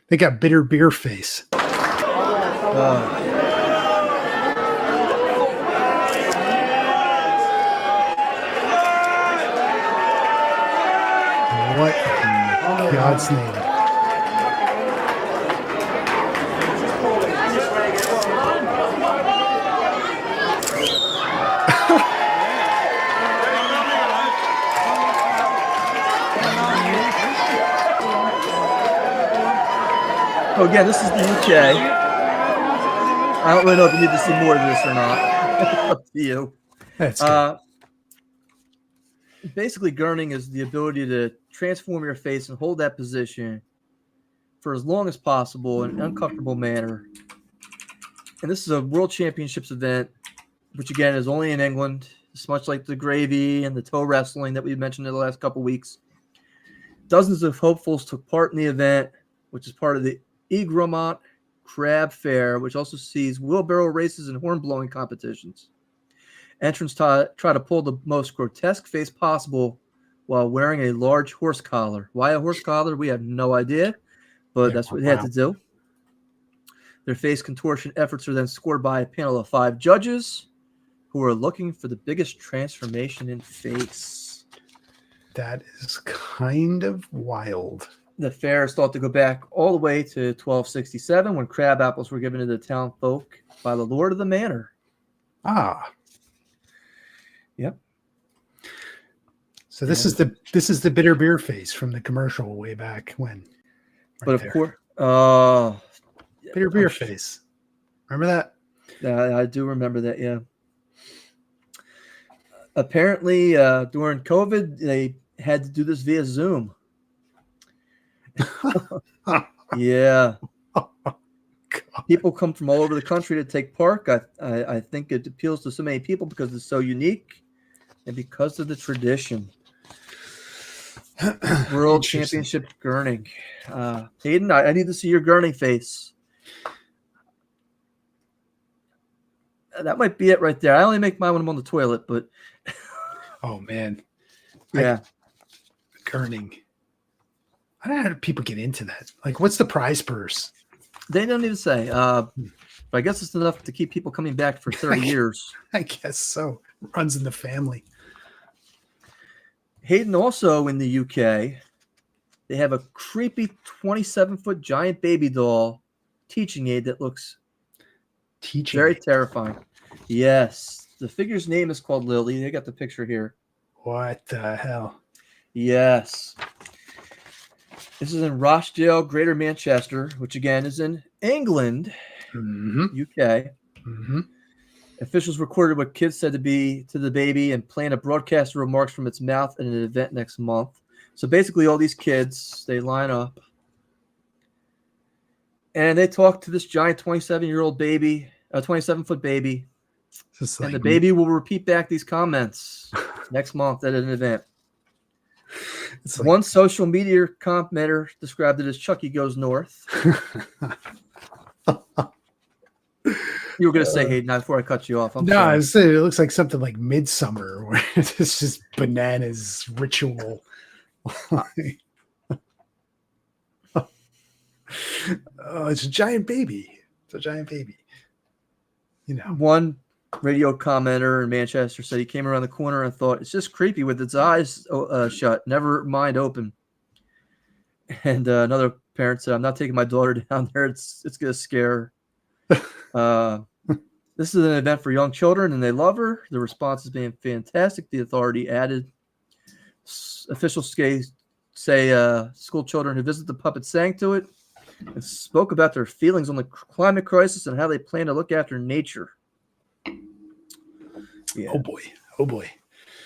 They got bitter beer face. What in God's name? Oh, again, this is the UK. I don't really know if you need to see more of this or not. Up to you. That's good. Basically, gurning is the ability to transform your face and hold that position for as long as possible in an uncomfortable manner. And this is a World Championships event, which again is only in England. It's much like the gravy and the toe wrestling that we mentioned in the last couple of weeks. Dozens of hopefuls took part in the event, which is part of the Egremont Crab Fair, which also sees wheelbarrow races and horn blowing competitions. Entrants try to pull the most grotesque face possible while wearing a large horse collar. Why a horse collar? We have no idea, but that's what they had to do. Their face contortion efforts are then scored by a panel of 5 judges who are looking for the biggest transformation in face. That is kind of wild. The fair is thought to go back all the way to 1267 when crab apples were given to the town folk by the lord of the manor. Ah. Yep. So this is the bitter beer face from the commercial way back when. Right, but of course, bitter beer face. Remember that? Yeah, I do remember that. Yeah. Apparently, during COVID, they had to do this via Zoom. Yeah. People come from all over the country to take part. I think it appeals to so many people because it's so unique and because of the tradition. World Championship Gurning. Hayden, I need to see your Gurning face. That might be it right there. I only make mine when I'm on the toilet, but oh man. Yeah. Gurning. I don't know how do people get into that. Like, what's the prize purse? They don't even say. But I guess it's enough to keep people coming back for 30 years. I guess so. Runs in the family. Hayden, also in the UK, they have a creepy 27-foot giant baby doll teaching aid that looks very terrifying. Yes. The figure's name is called Lily. They got the picture here. What the hell? Yes. This is in Rochdale, Greater Manchester, which again is in England, UK. Officials recorded what kids said to be to the baby and plan to broadcast remarks from its mouth at an event next month. So basically, all these kids, they line up And they talked to this giant 27-year-old baby, a 27-foot baby. Just And like, the baby will repeat back these comments next month at an event. it's like, One social media commenter described it as Chucky Goes North. You were going to say, Hayden, before I cut you off. I'm no, sorry. I was saying it looks like something like Midsummer, where it's just bananas ritual. Oh, it's a giant baby. It's a giant baby. You know. One radio commenter in Manchester said he came around the corner and thought, it's just creepy with its eyes shut, never mind open. And another parent said, I'm not taking my daughter down there. It's going to scare her. This is an event for young children, and they love her. The response has been fantastic. The authority added. Officials say school children who visit the puppet sang to it and spoke about their feelings on the climate crisis and how they plan to look after nature. Yeah. Oh boy. Oh boy.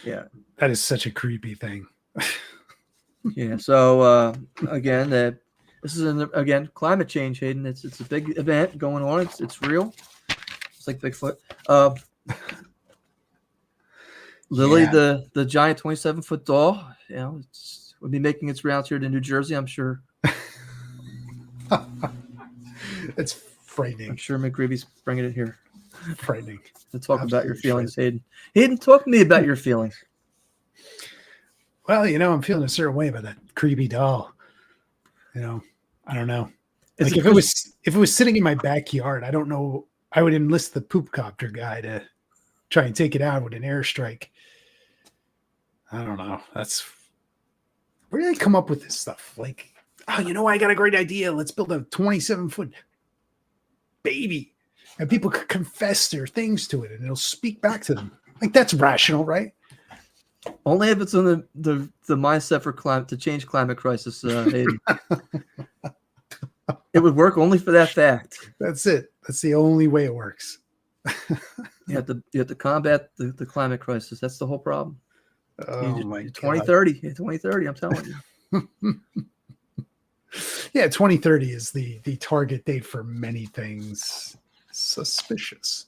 Yeah. That is such a creepy thing. Yeah. So again, this is again climate change, Hayden. It's a big event going on. It's real. It's like Bigfoot. Lily, Yeah. the giant 27-foot doll, you know, will be making its rounds here to New Jersey. I'm sure. It's frightening. I'm sure McGreevy's bringing it here Frightening. to talk about your Absolutely feelings, Hayden. Hayden, talk to me about your feelings. Well, you know, I'm feeling a certain way about that creepy doll. You know, I don't know. Is Like it if it was sitting in my backyard, I don't know. I would enlist the poop copter guy to try and take it out with an airstrike. I don't know. That's where do they come up with this stuff? Like, oh, you know, I got a great idea. Let's build a 27-foot baby, and people could confess their things to it, and it'll speak back to them. Like that's rational, right? Only if it's on the mindset for climate to change climate crisis, Hayden. It would work only for that fact. That's it. That's the only way it works. You have to combat the climate crisis. That's the whole problem. Oh my god. 2030. 2030, I'm telling you. Yeah, 2030 is the target date for many things. Suspicious.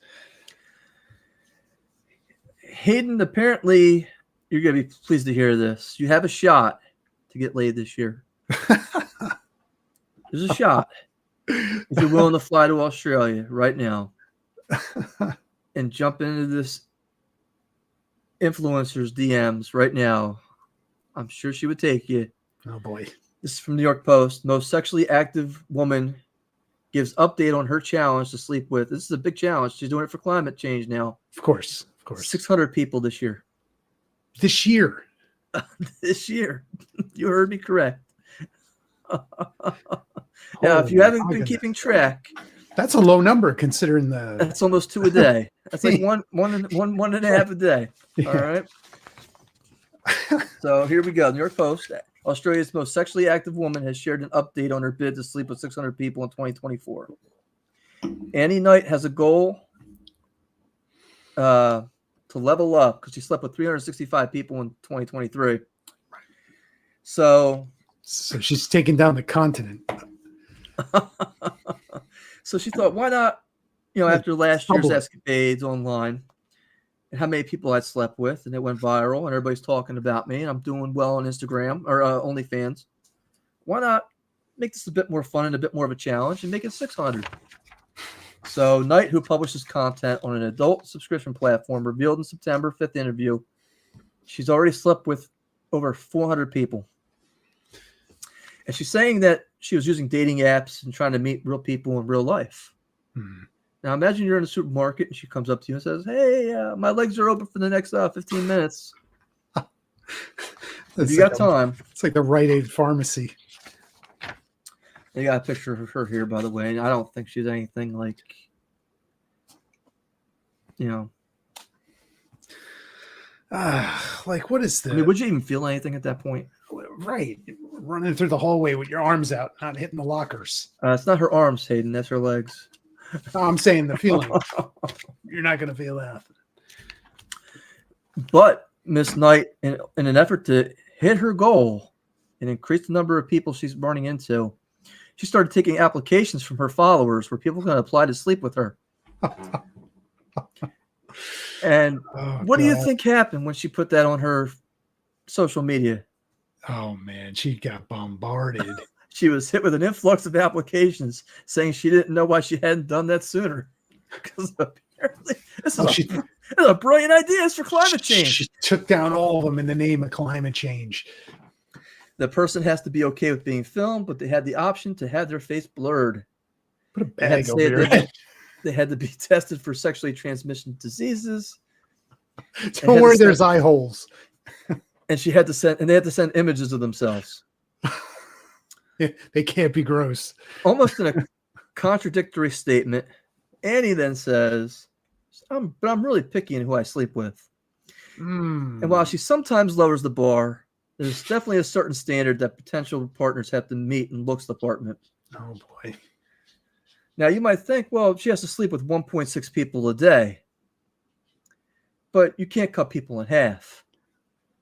Hayden, apparently you're going to be pleased to hear this. You have a shot to get laid this year. There's a shot. If you're willing to fly to Australia right now and jump into this influencer's DMs right now, I'm sure she would take you. Oh boy. This is from New York Post. Most sexually active woman gives update on her challenge to sleep with. This is a big challenge. She's doing it for climate change now. Of course. 600 people this year. This year. This year. You heard me correct. Now, if you haven't been keeping track, that's a low number considering the. That's almost 2 a day. That's like one and a half a day. Yeah. All right. So here we go. New York Post. Australia's most sexually active woman has shared an update on her bid to sleep with 600 people in 2024. Annie Knight has a goal to level up because she slept with 365 people in 2023. So she's taking down the continent. So she thought, why not, after last year's escapades online and how many people I'd slept with, and it went viral and everybody's talking about me and I'm doing well on Instagram or OnlyFans. Why not make this a bit more fun and a bit more of a challenge and make it 600? So Knight, who publishes content on an adult subscription platform, revealed in September 5th interview, she's already slept with over 400 people. And she's saying that she was using dating apps and trying to meet real people in real life. Now, imagine you're in a supermarket and she comes up to you and says, hey, my legs are open for the next 15 minutes. If you got time. It's like the Rite Aid pharmacy. They got a picture of her here, by the way. And I don't think she's anything like, like, what is this? I mean, would you even feel anything at that point? Right. Running through the hallway with your arms out, not hitting the lockers. It's not her arms, Hayden. That's her legs. No, I'm saying the feeling. You're not going to feel that. But Miss Knight, in an effort to hit her goal and increase the number of people she's running into, she started taking applications from her followers where people can apply to sleep with her. And what do you think happened when she put that on her social media? Oh man, she got bombarded. She was hit with an influx of applications saying she didn't know why she hadn't done that sooner. Because apparently this is a brilliant idea. It's for climate change. She took down all of them in the name of climate change. The person has to be okay with being filmed, but they had the option to have their face blurred. Put a bag over your they, head. they had to be tested for sexually transmitted diseases. Don't worry, there's eye holes. And they had to send images of themselves. They can't be gross. Almost in a contradictory statement, Annie then says, I'm really picky in who I sleep with. And while she sometimes lowers the bar, there's definitely a certain standard that potential partners have to meet in looks department. Oh boy. Now you might think, well, she has to sleep with 1.6 people a day. But you can't cut people in half.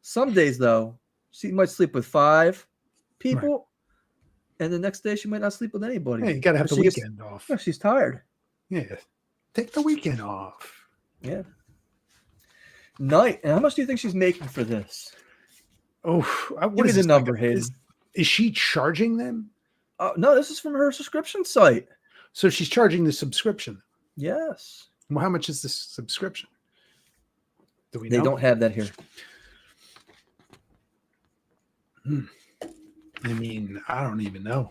Some days, though, she might sleep with 5 people, right. And the next day she might not sleep with anybody. Yeah, you got to have the weekend off. Yeah, she's tired. Yeah. Take the weekend off. Yeah. Night. And how much do you think she's making for this? Oh, what is the number, Hayden? Is she charging them? No, this is from her subscription site. So she's charging the subscription. Yes. Well, how much is the subscription? Do we know? They don't have that here. I mean, I don't even know.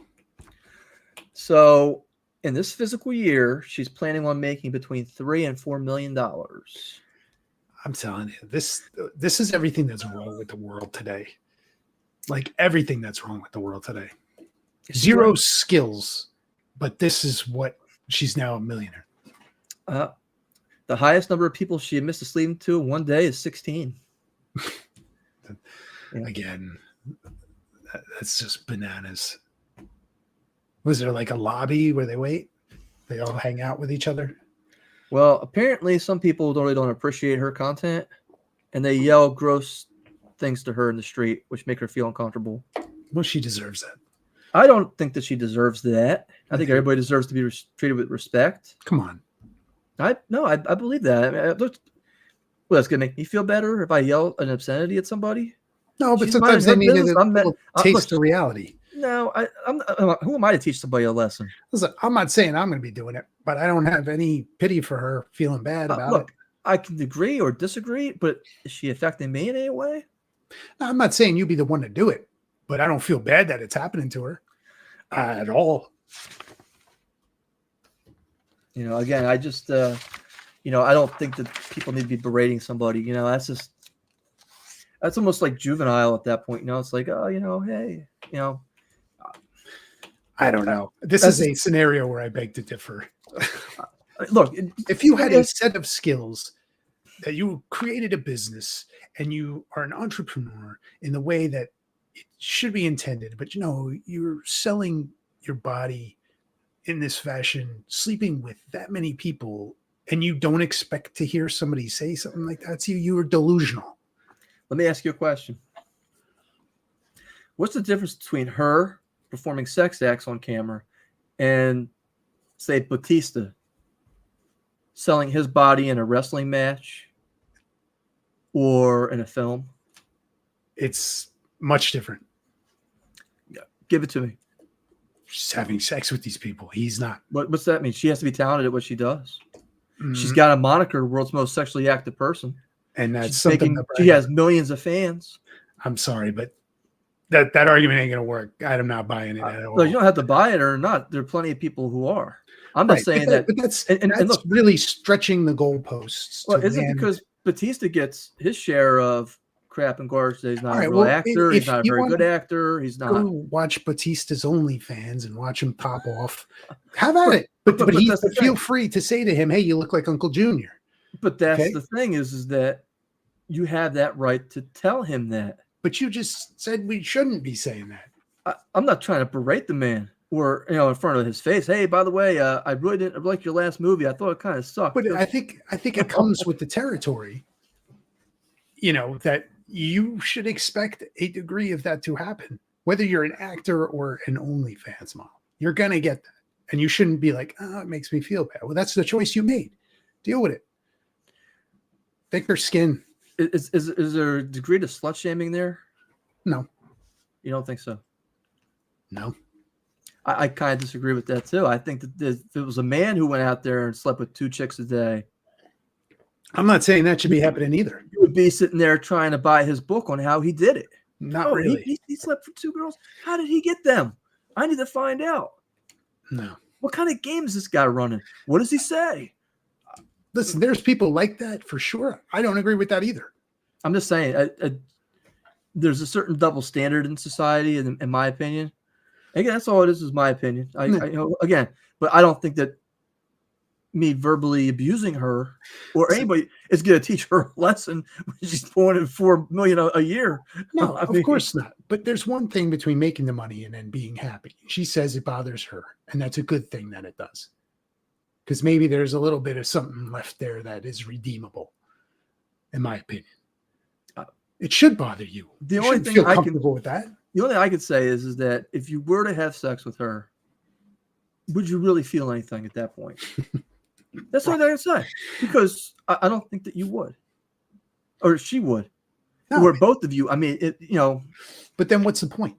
So in this physical year, she's planning on making between $3 and $4 million. I'm telling you, this is everything that's wrong with the world today. Like everything that's wrong with the world today. Zero skills, but this is what she's now a millionaire. The highest number of people she admits to sleeping to in one day is 16. Again, that's just bananas. Was there like a lobby where they wait? They all hang out with each other? Well, apparently some people don't appreciate her content, and they yell gross things to her in the street, which make her feel uncomfortable. Well, she deserves that. I don't think that she deserves that. I think everybody deserves to be treated with respect. Come on. I believe that. I mean, that's going to make me feel better if I yell an obscenity at somebody. No, but sometimes they need a taste of reality. No, who am I to teach somebody a lesson? Listen, I'm not saying I'm going to be doing it, but I don't have any pity for her feeling bad about it. I can agree or disagree, but is she affecting me in any way? No, I'm not saying you be the one to do it, but I don't feel bad that it's happening to her at all. Again, I just, I don't think that people need to be berating somebody. That's almost like juvenile at that point. It's like, hey, I don't know. This is a scenario where I beg to differ. Look, if you had a set of skills that you created a business and you are an entrepreneur in the way that it should be intended, but you're selling your body in this fashion, sleeping with that many people, and you don't expect to hear somebody say something like that to you, you are delusional. Let me ask you a question. What's the difference between her performing sex acts on camera and, say, Batista selling his body in a wrestling match or in a film? It's much different. Yeah, give it to me. She's having sex with these people. He's not. What's that mean? She has to be talented at what she does. Mm-hmm. She's got a moniker, world's most sexually active person. And that's something she has millions of fans. I'm sorry, but that argument ain't going to work. I'm not buying it at all. No, you don't have to buy it or not. There are plenty of people who are. I'm not saying that. But that's look, really stretching the goalposts. Well, is it because Batista gets his share of crap and garbage? He's not a real actor. He's not a very good actor. He's not. Go watch Batista's OnlyFans and watch him pop off. Have at it. But feel free to say to him, "Hey, you look like Uncle Junior." But that's the thing is that you have that right to tell him that. But you just said we shouldn't be saying that. I'm not trying to berate the man or in front of his face. Hey, by the way, I really didn't like your last movie. I thought it kind of sucked. But I think it comes with the territory. That you should expect a degree of that to happen, whether you're an actor or an OnlyFans model. You're going to get that. And you shouldn't be like, oh, it makes me feel bad. Well, that's the choice you made. Deal with it. Thicker skin. Is there a degree to slut shaming there? No. You don't think so? No. I kind of disagree with that too. I think that if it was a man who went out there and slept with 2 chicks a day, I'm not saying that should be happening either. you would be sitting there trying to buy his book on how he did it. Not really. He slept for 2 girls. How did he get them? I need to find out. No. What kind of game is this guy running? What does he say? Listen, there's people like that for sure. I don't agree with that either. I'm just saying, there's a certain double standard in society, in my opinion. Again, that's all it is my opinion. Again, but I don't think that me verbally abusing her or anybody is going to teach her a lesson when she's pulling in $4 million a year. No, of course not. But there's one thing between making the money and then being happy. She says it bothers her, and that's a good thing that it does. Because maybe there's a little bit of something left there that is redeemable, in my opinion. It should bother you. The You only shouldn't thing feel I comfortable with that. The only thing I could say is that if you were to have sex with her, would you really feel anything at that point? That's the only thing I can say. Because I don't think that you would. Or she would. No. Or both of you. I mean, But then what's the point?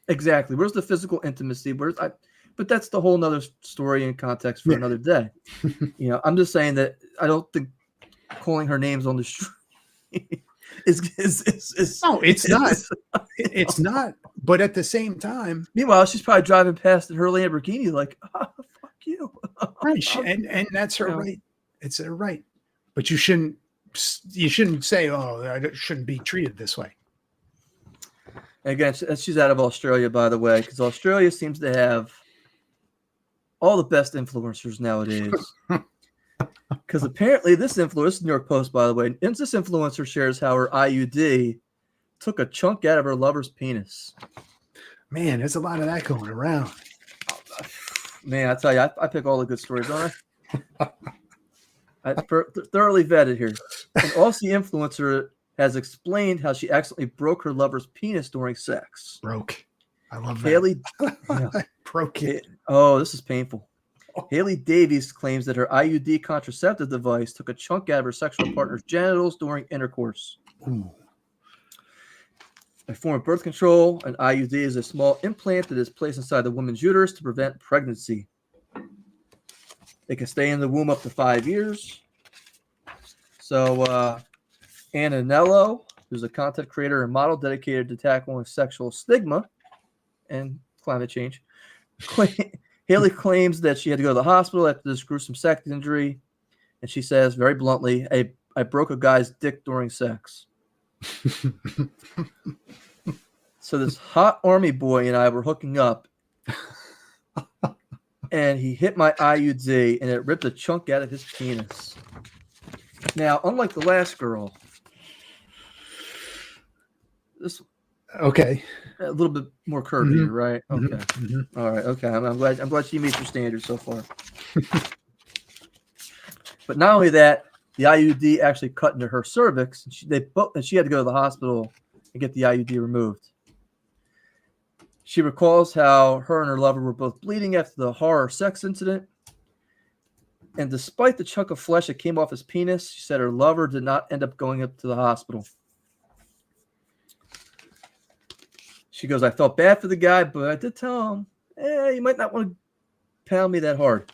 Exactly. Where's the physical intimacy? But that's the whole nother story and context for another day. I'm just saying that I don't think calling her names on the street is no, it's not. It's not. But at the same time, meanwhile, she's probably driving past in her Lamborghini like, fuck you. right? And that's her right. It's her right. But you shouldn't say, oh, I shouldn't be treated this way. Again, she's out of Australia, by the way, because Australia seems to have all the best influencers nowadays. Because apparently this influencer, New York Post, by the way, and this influencer shares how her IUD took a chunk out of her lover's penis. Man, there's a lot of that going around. Man, I tell you, I pick all the good stories, don't I? I thoroughly vetted here. And also, the influencer has explained how she accidentally broke her lover's penis during sex. Broke. I love that. Haley broke it. Oh, this is painful. Haley Davies claims that her IUD contraceptive device took a chunk out of her sexual partner's genitals during intercourse. Ooh. A form of birth control, an IUD is a small implant that is placed inside the woman's uterus to prevent pregnancy. It can stay in the womb up to 5 years. So, Anna Nello, who's a content creator and model dedicated to tackling sexual stigma and climate change, Haley claims that she had to go to the hospital after this gruesome sex injury. And she says very bluntly, I broke a guy's dick during sex. So this hot army boy and I were hooking up. And he hit my IUD and it ripped a chunk out of his penis. Now, unlike the last girl, this Okay. a little bit more curvy, right? Okay. Mm-hmm. All right. Okay. I'm glad she meets your standards so far. But not only that, the IUD actually cut into her cervix, and she had to go to the hospital and get the IUD removed. She recalls how her and her lover were both bleeding after the horror sex incident. And despite the chunk of flesh that came off his penis, she said her lover did not end up going up to the hospital. She goes, I felt bad for the guy, but I did tell him, you might not want to pound me that hard.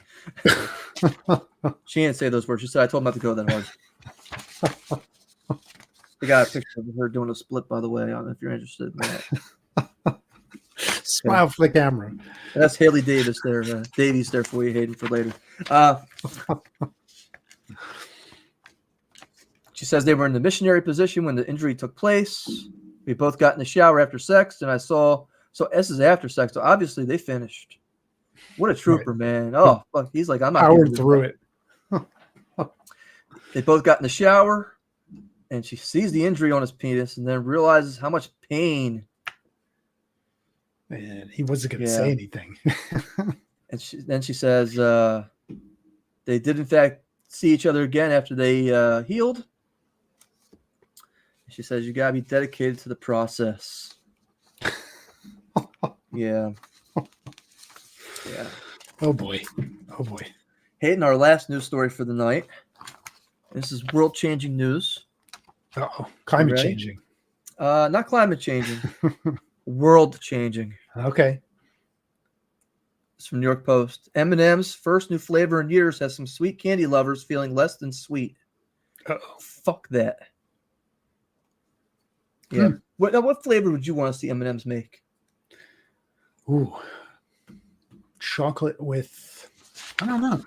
She didn't say those words. She said, I told him not to go that hard. They got a picture of her doing a split, by the way. I don't know if you're interested in that. Smile for the camera. That's Haley Davies there. Davies there for you, Hayden, for later. She says they were in the missionary position when the injury took place. We both got in the shower after sex, and I saw. So this is after sex. So obviously they finished. What a trooper, Right. man! Oh, fuck, he's like, I'm not Powered through it. They both got in the shower, and she sees the injury on his penis, and then realizes how much pain. Man, he wasn't going to say anything. And then she says they did, in fact, see each other again after they healed. She says, you got to be dedicated to the process. Yeah. Yeah. Oh boy. Oh boy. Hayden, our last news story for the night. This is world-changing news. Uh-oh. Climate ready? changing. Not climate changing, world changing. Okay. It's from New York Post. M&M's first new flavor in years has some sweet candy lovers feeling less than sweet. Uh-oh. Fuck that. Yeah. What flavor would you want to see M&M's make? Ooh. Chocolate with, I don't know.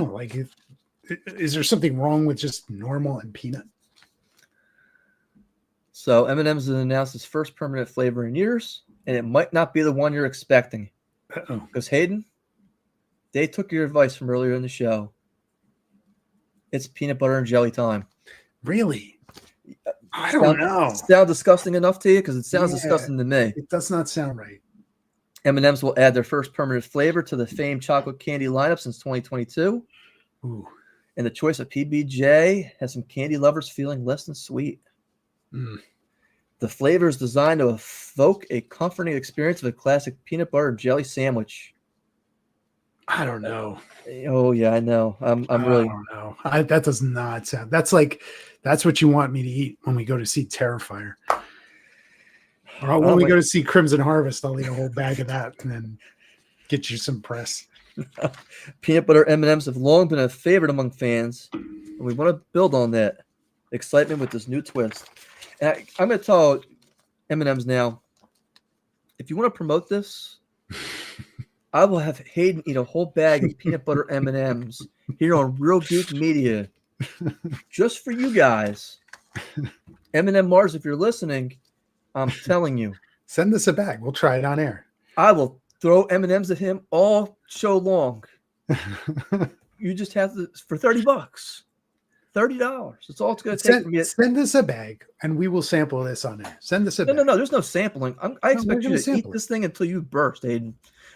Like, is there something wrong with just normal and peanut? So M&M's has announced its first permanent flavor in years, and it might not be the one you're expecting. Uh-oh. Because Hayden, they took your advice from earlier in the show. It's peanut butter and jelly time. Really? I don't know. Sound disgusting enough to you? Because it sounds Yeah. disgusting to me. It does not sound right. M&M's will add their first permanent flavor to the famed chocolate candy lineup since 2022. Ooh. And the choice of PBJ has some candy lovers feeling less than sweet. Mm. The flavor is designed to evoke a comforting experience of a classic peanut butter and jelly sandwich. I don't know. Oh yeah, I know. I'm really. I don't know. That does not sound. That's what you want me to eat when we go to see Terrifier. Or when we go to see Crimson Harvest, I'll eat a whole bag of that and then get you some press. Peanut butter M&Ms have long been a favorite among fans, and we want to build on that excitement with this new twist. And I'm going to tell M&Ms now, if you want to promote this, I will have Hayden eat a whole bag of peanut butter M&Ms here on Real Geek Media, just for you guys. M&M Mars, if you're listening, I'm telling you, Send us a bag. We'll try it on air. I will throw M&Ms at him all show long. You just have to, for $30, $30. That's all it's going to take from you. Send us a bag, and we will sample this on air. Send us a bag. No. There's no sampling. I expect you to sample eat it. this thing until you burst, Hayden.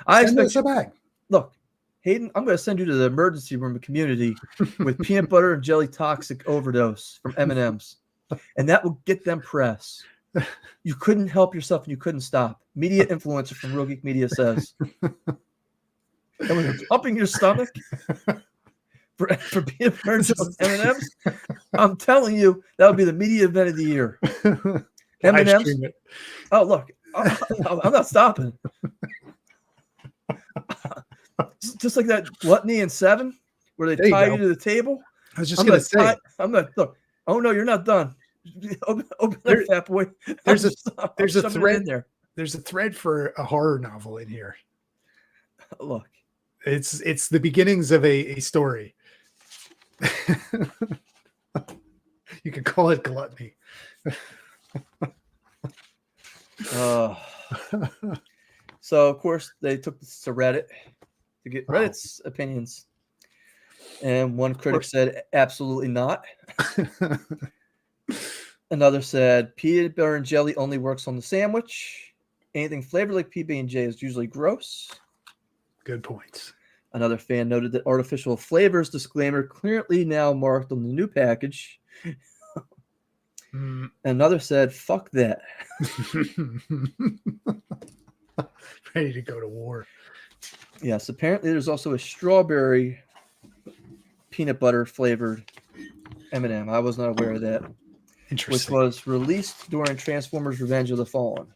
Send us a bag. Look, Hayden, I'm going to send you to the emergency room community with peanut butter and jelly toxic overdose from M&M's, and that will get them press. You couldn't help yourself and you couldn't stop. Media influencer from Real Geek Media says. And when you're pumping your stomach for peanut butter and jelly M&M's, I'm telling you, that would be the media event of the year. M&M's. Oh, look, I'm not stopping. Just like that gluttony in 7, where they tie you to the table. I was just going to say. I'm going to look. Oh no, you're not done. Open that fat boy. There's a thread in there. There's a thread for a horror novel in here. Look, it's the beginnings of a story. You could call it gluttony. So of course they took this to Reddit to get Reddit's opinions, and one critic said absolutely not. Another said peanut butter and jelly only works on the sandwich. Anything flavored like PB&J is usually gross. Good points. Another fan noted that artificial flavors disclaimer clearly now marked on the new package. Another said, fuck that. Ready to go to war. Yes, apparently there's also a strawberry peanut butter flavored M&M. I was not aware of that. Interesting. Which was released during Transformers Revenge of the Fallen.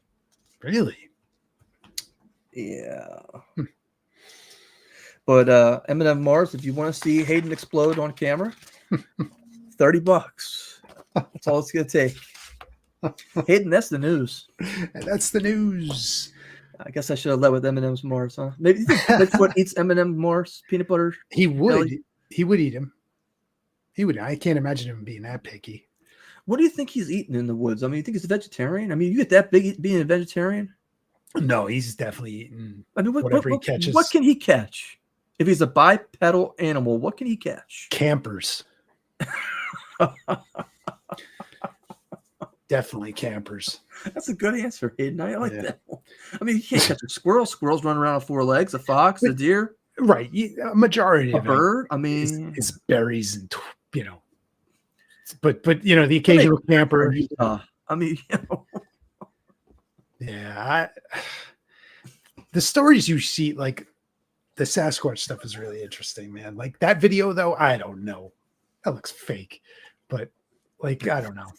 Really? Yeah. But M&M Mars, if you want to see Hayden explode on camera, $30. That's all it's going to take. Hayden, that's the news. And that's the news. I guess I should have led with M&M's Mars, huh? Maybe you think Bigfoot eats M&M Mars peanut butter? He would. Jelly? He would eat him. He would. I can't imagine him being that picky. What do you think he's eating in the woods? I mean, you think he's a vegetarian? I mean, you get that big being a vegetarian? No, he's definitely eating whatever he catches. What can he catch? If he's a bipedal animal, what can he catch? Campers. Definitely campers. That's a good answer, Hayden. I like that one. I mean, you can't catch a squirrel. Squirrels run around on 4 legs. A fox, a deer. Right. A majority a of bird. it I mean, is berries and, but the occasional camper. I mean, Yeah. the stories you see, like the Sasquatch stuff is really interesting, man. Like that video though, I don't know. That looks fake, but like, I don't know.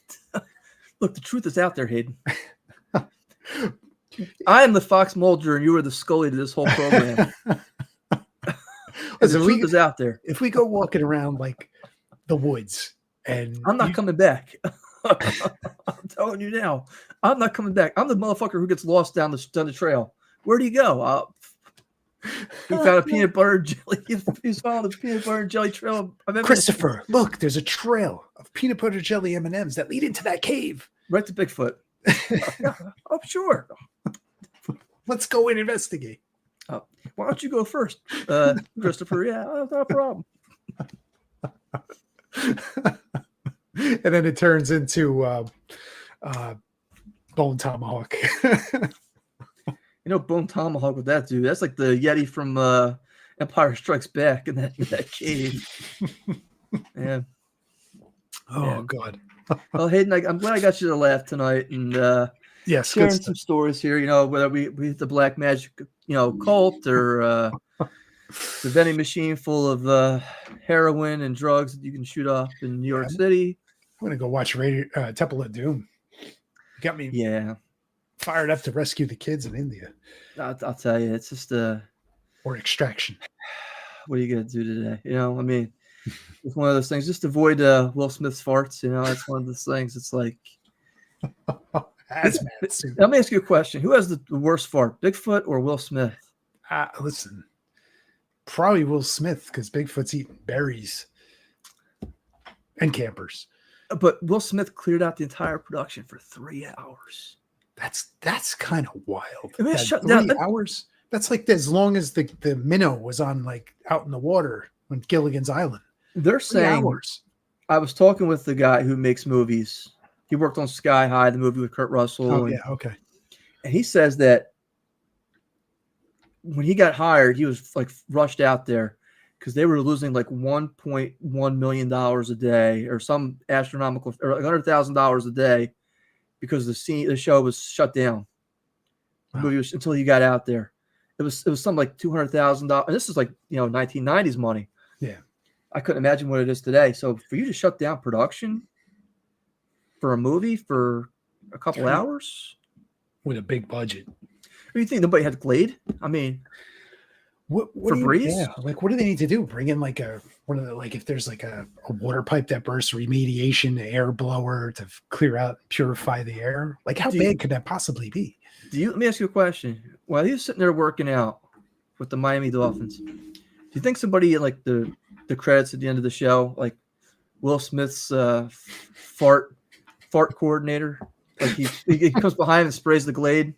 Look, the truth is out there, Hayden. I am the Fox Mulder, and you are the Scully to this whole program. The truth is out there. If we go walking around like the woods, and I'm not coming back. I'm telling you now, I'm not coming back. I'm the motherfucker who gets lost down the trail. Where do you go? We found a peanut butter and jelly. He's found a peanut butter and jelly trail. Christopher, look, there's a trail of peanut butter jelly M&Ms that lead into that cave. Right to Bigfoot. Oh, sure. Let's go and investigate. Why don't you go first, Christopher? Yeah, not a problem. And then it turns into Bone Tomahawk. You know, Bone Tomahawk with that dude. That's like the Yeti from Empire Strikes Back in that cave. Yeah. Oh, yeah. God. Well, Hayden, I'm glad I got you to laugh tonight, and yes, sharing good some stories here. You know, whether we hit the black magic, cult, or the vending machine full of heroin and drugs that you can shoot off in New York City. I'm gonna go watch Temple of Doom. Got me fired up to rescue the kids in India. I'll tell you, it's just or Extraction. What are you gonna do today? You know, I mean, it's one of those things. Just avoid Will Smith's farts. You know, it's one of those things. It's like, let me ask you a question: who has the worst fart, Bigfoot or Will Smith? Listen, probably Will Smith, because Bigfoot's eating berries and campers. But Will Smith cleared out the entire production for 3 hours. That's kind of wild. I mean, that shut 3 down. hours. That's like as long as the minnow was on like out in the water on Gilligan's Island. They're 3 saying. hours. I was talking with the guy who makes movies. He worked on Sky High, the movie with Kurt Russell. Oh, yeah, okay. And he says that when he got hired, he was like rushed out there because they were losing like $1.1 million a day or some astronomical, or $100,000 a day because the show was shut down. The movie was, until he got out there. It was something like $200,000. And this is like, 1990s money. Yeah. I couldn't imagine what it is today. So for you to shut down production for a movie for a couple hours with a big budget. What do you think? Nobody had Glade? I mean, what Febreze? Yeah, like what do they need to do? Bring in like if there's like a water pipe that bursts, remediation, air blower to clear out, purify the air. Like how big could that possibly be? Let me ask you a question. While he was sitting there working out with the Miami Dolphins, do you think somebody like the credits at the end of the show, like Will Smith's fart coordinator, like he comes behind and sprays the Glade?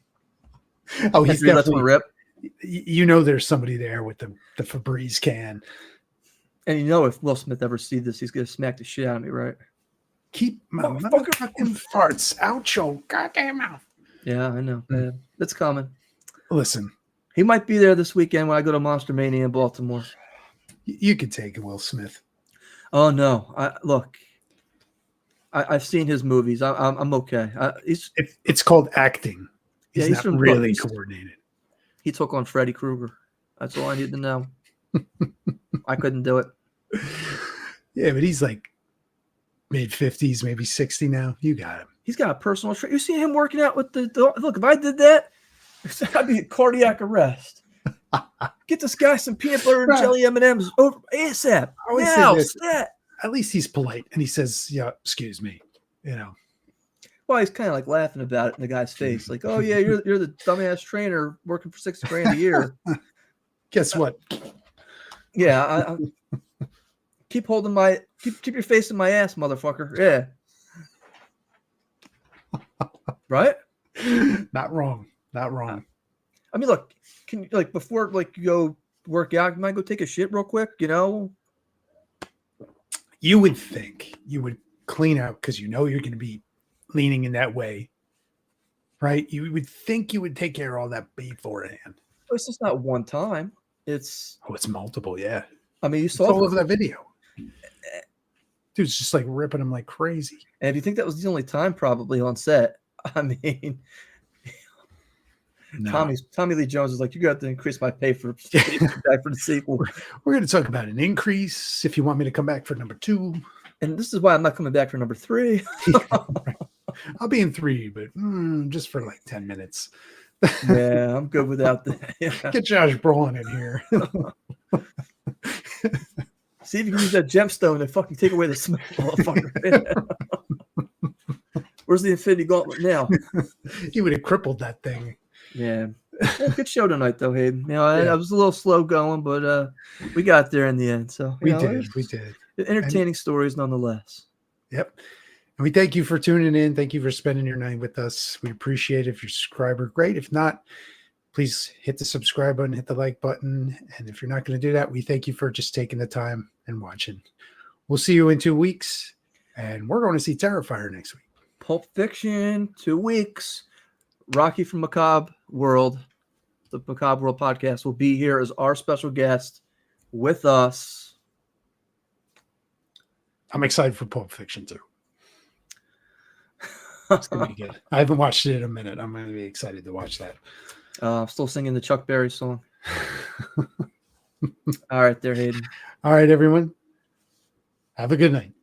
Oh, he's definitely rip. There's somebody there with the Febreze can. And if Will Smith ever sees this, he's gonna smack the shit out of me, right? Keep my motherfucking farts out your goddamn mouth. Yeah, I know. It's coming. Listen, he might be there this weekend when I go to Monster Mania in Baltimore. You could take Will Smith. Oh no! I've seen his movies. I'm okay. It's called acting. He's not really he's coordinated. He took on Freddy Krueger. That's all I need to know. I couldn't do it. Yeah, but he's like mid-50s, maybe 60 now. You got him. He's got a personal trainer. You see him working out with the look. If I did that, I'd be a cardiac arrest. Get this guy some peanut butter and jelly M&Ms over ASAP. Now, at least he's polite and he says, "Yeah, excuse me." Well, he's kind of like laughing about it in the guy's face, like, "Oh yeah, you're the dumbass trainer working for $6,000 a year." Guess what? Yeah, I keep holding keep your face in my ass, motherfucker. Yeah, right? Not wrong. Not wrong. I mean, look, can you before you go work out, you might go take a shit real quick, You would think you would clean out because you're going to be leaning in that way, right? You would think you would take care of all that beforehand. It's just not one time. It's multiple, yeah. I mean, you saw all over that video. Dude's just like ripping him like crazy. And if you think that was the only time probably on set, I mean, No. Tommy Lee Jones is like, you got to increase my pay for the sequel. We're going to talk about an increase if you want me to come back for number 2. And this is why I'm not coming back for number 3. Right. I'll be in 3, but just for like 10 minutes. Yeah, I'm good without that. Yeah. Get Josh Brolin in here. See if you can use that gemstone and fucking take away the smell, motherfucker. Where's the Infinity Gauntlet now? He would have crippled that thing. Yeah. Good show tonight, though, Hayden. You know, I was a little slow going, but we got there in the end. So We did. Entertaining stories, nonetheless. Yep. And we thank you for tuning in. Thank you for spending your night with us. We appreciate it. If you're a subscriber, great. If not, please hit the subscribe button, hit the like button. And if you're not going to do that, we thank you for just taking the time and watching. We'll see you in 2 weeks. And we're going to see Terrifier next week. Pulp Fiction, 2 weeks. Rocky from Macabre World, the Macabre World podcast, will be here as our special guest with us. I'm excited for Pulp Fiction too. It's going to be good. I haven't watched it in a minute. I'm going to be excited to watch that. I'm still singing the Chuck Berry song. All right, there, Hayden. All right, everyone. Have a good night.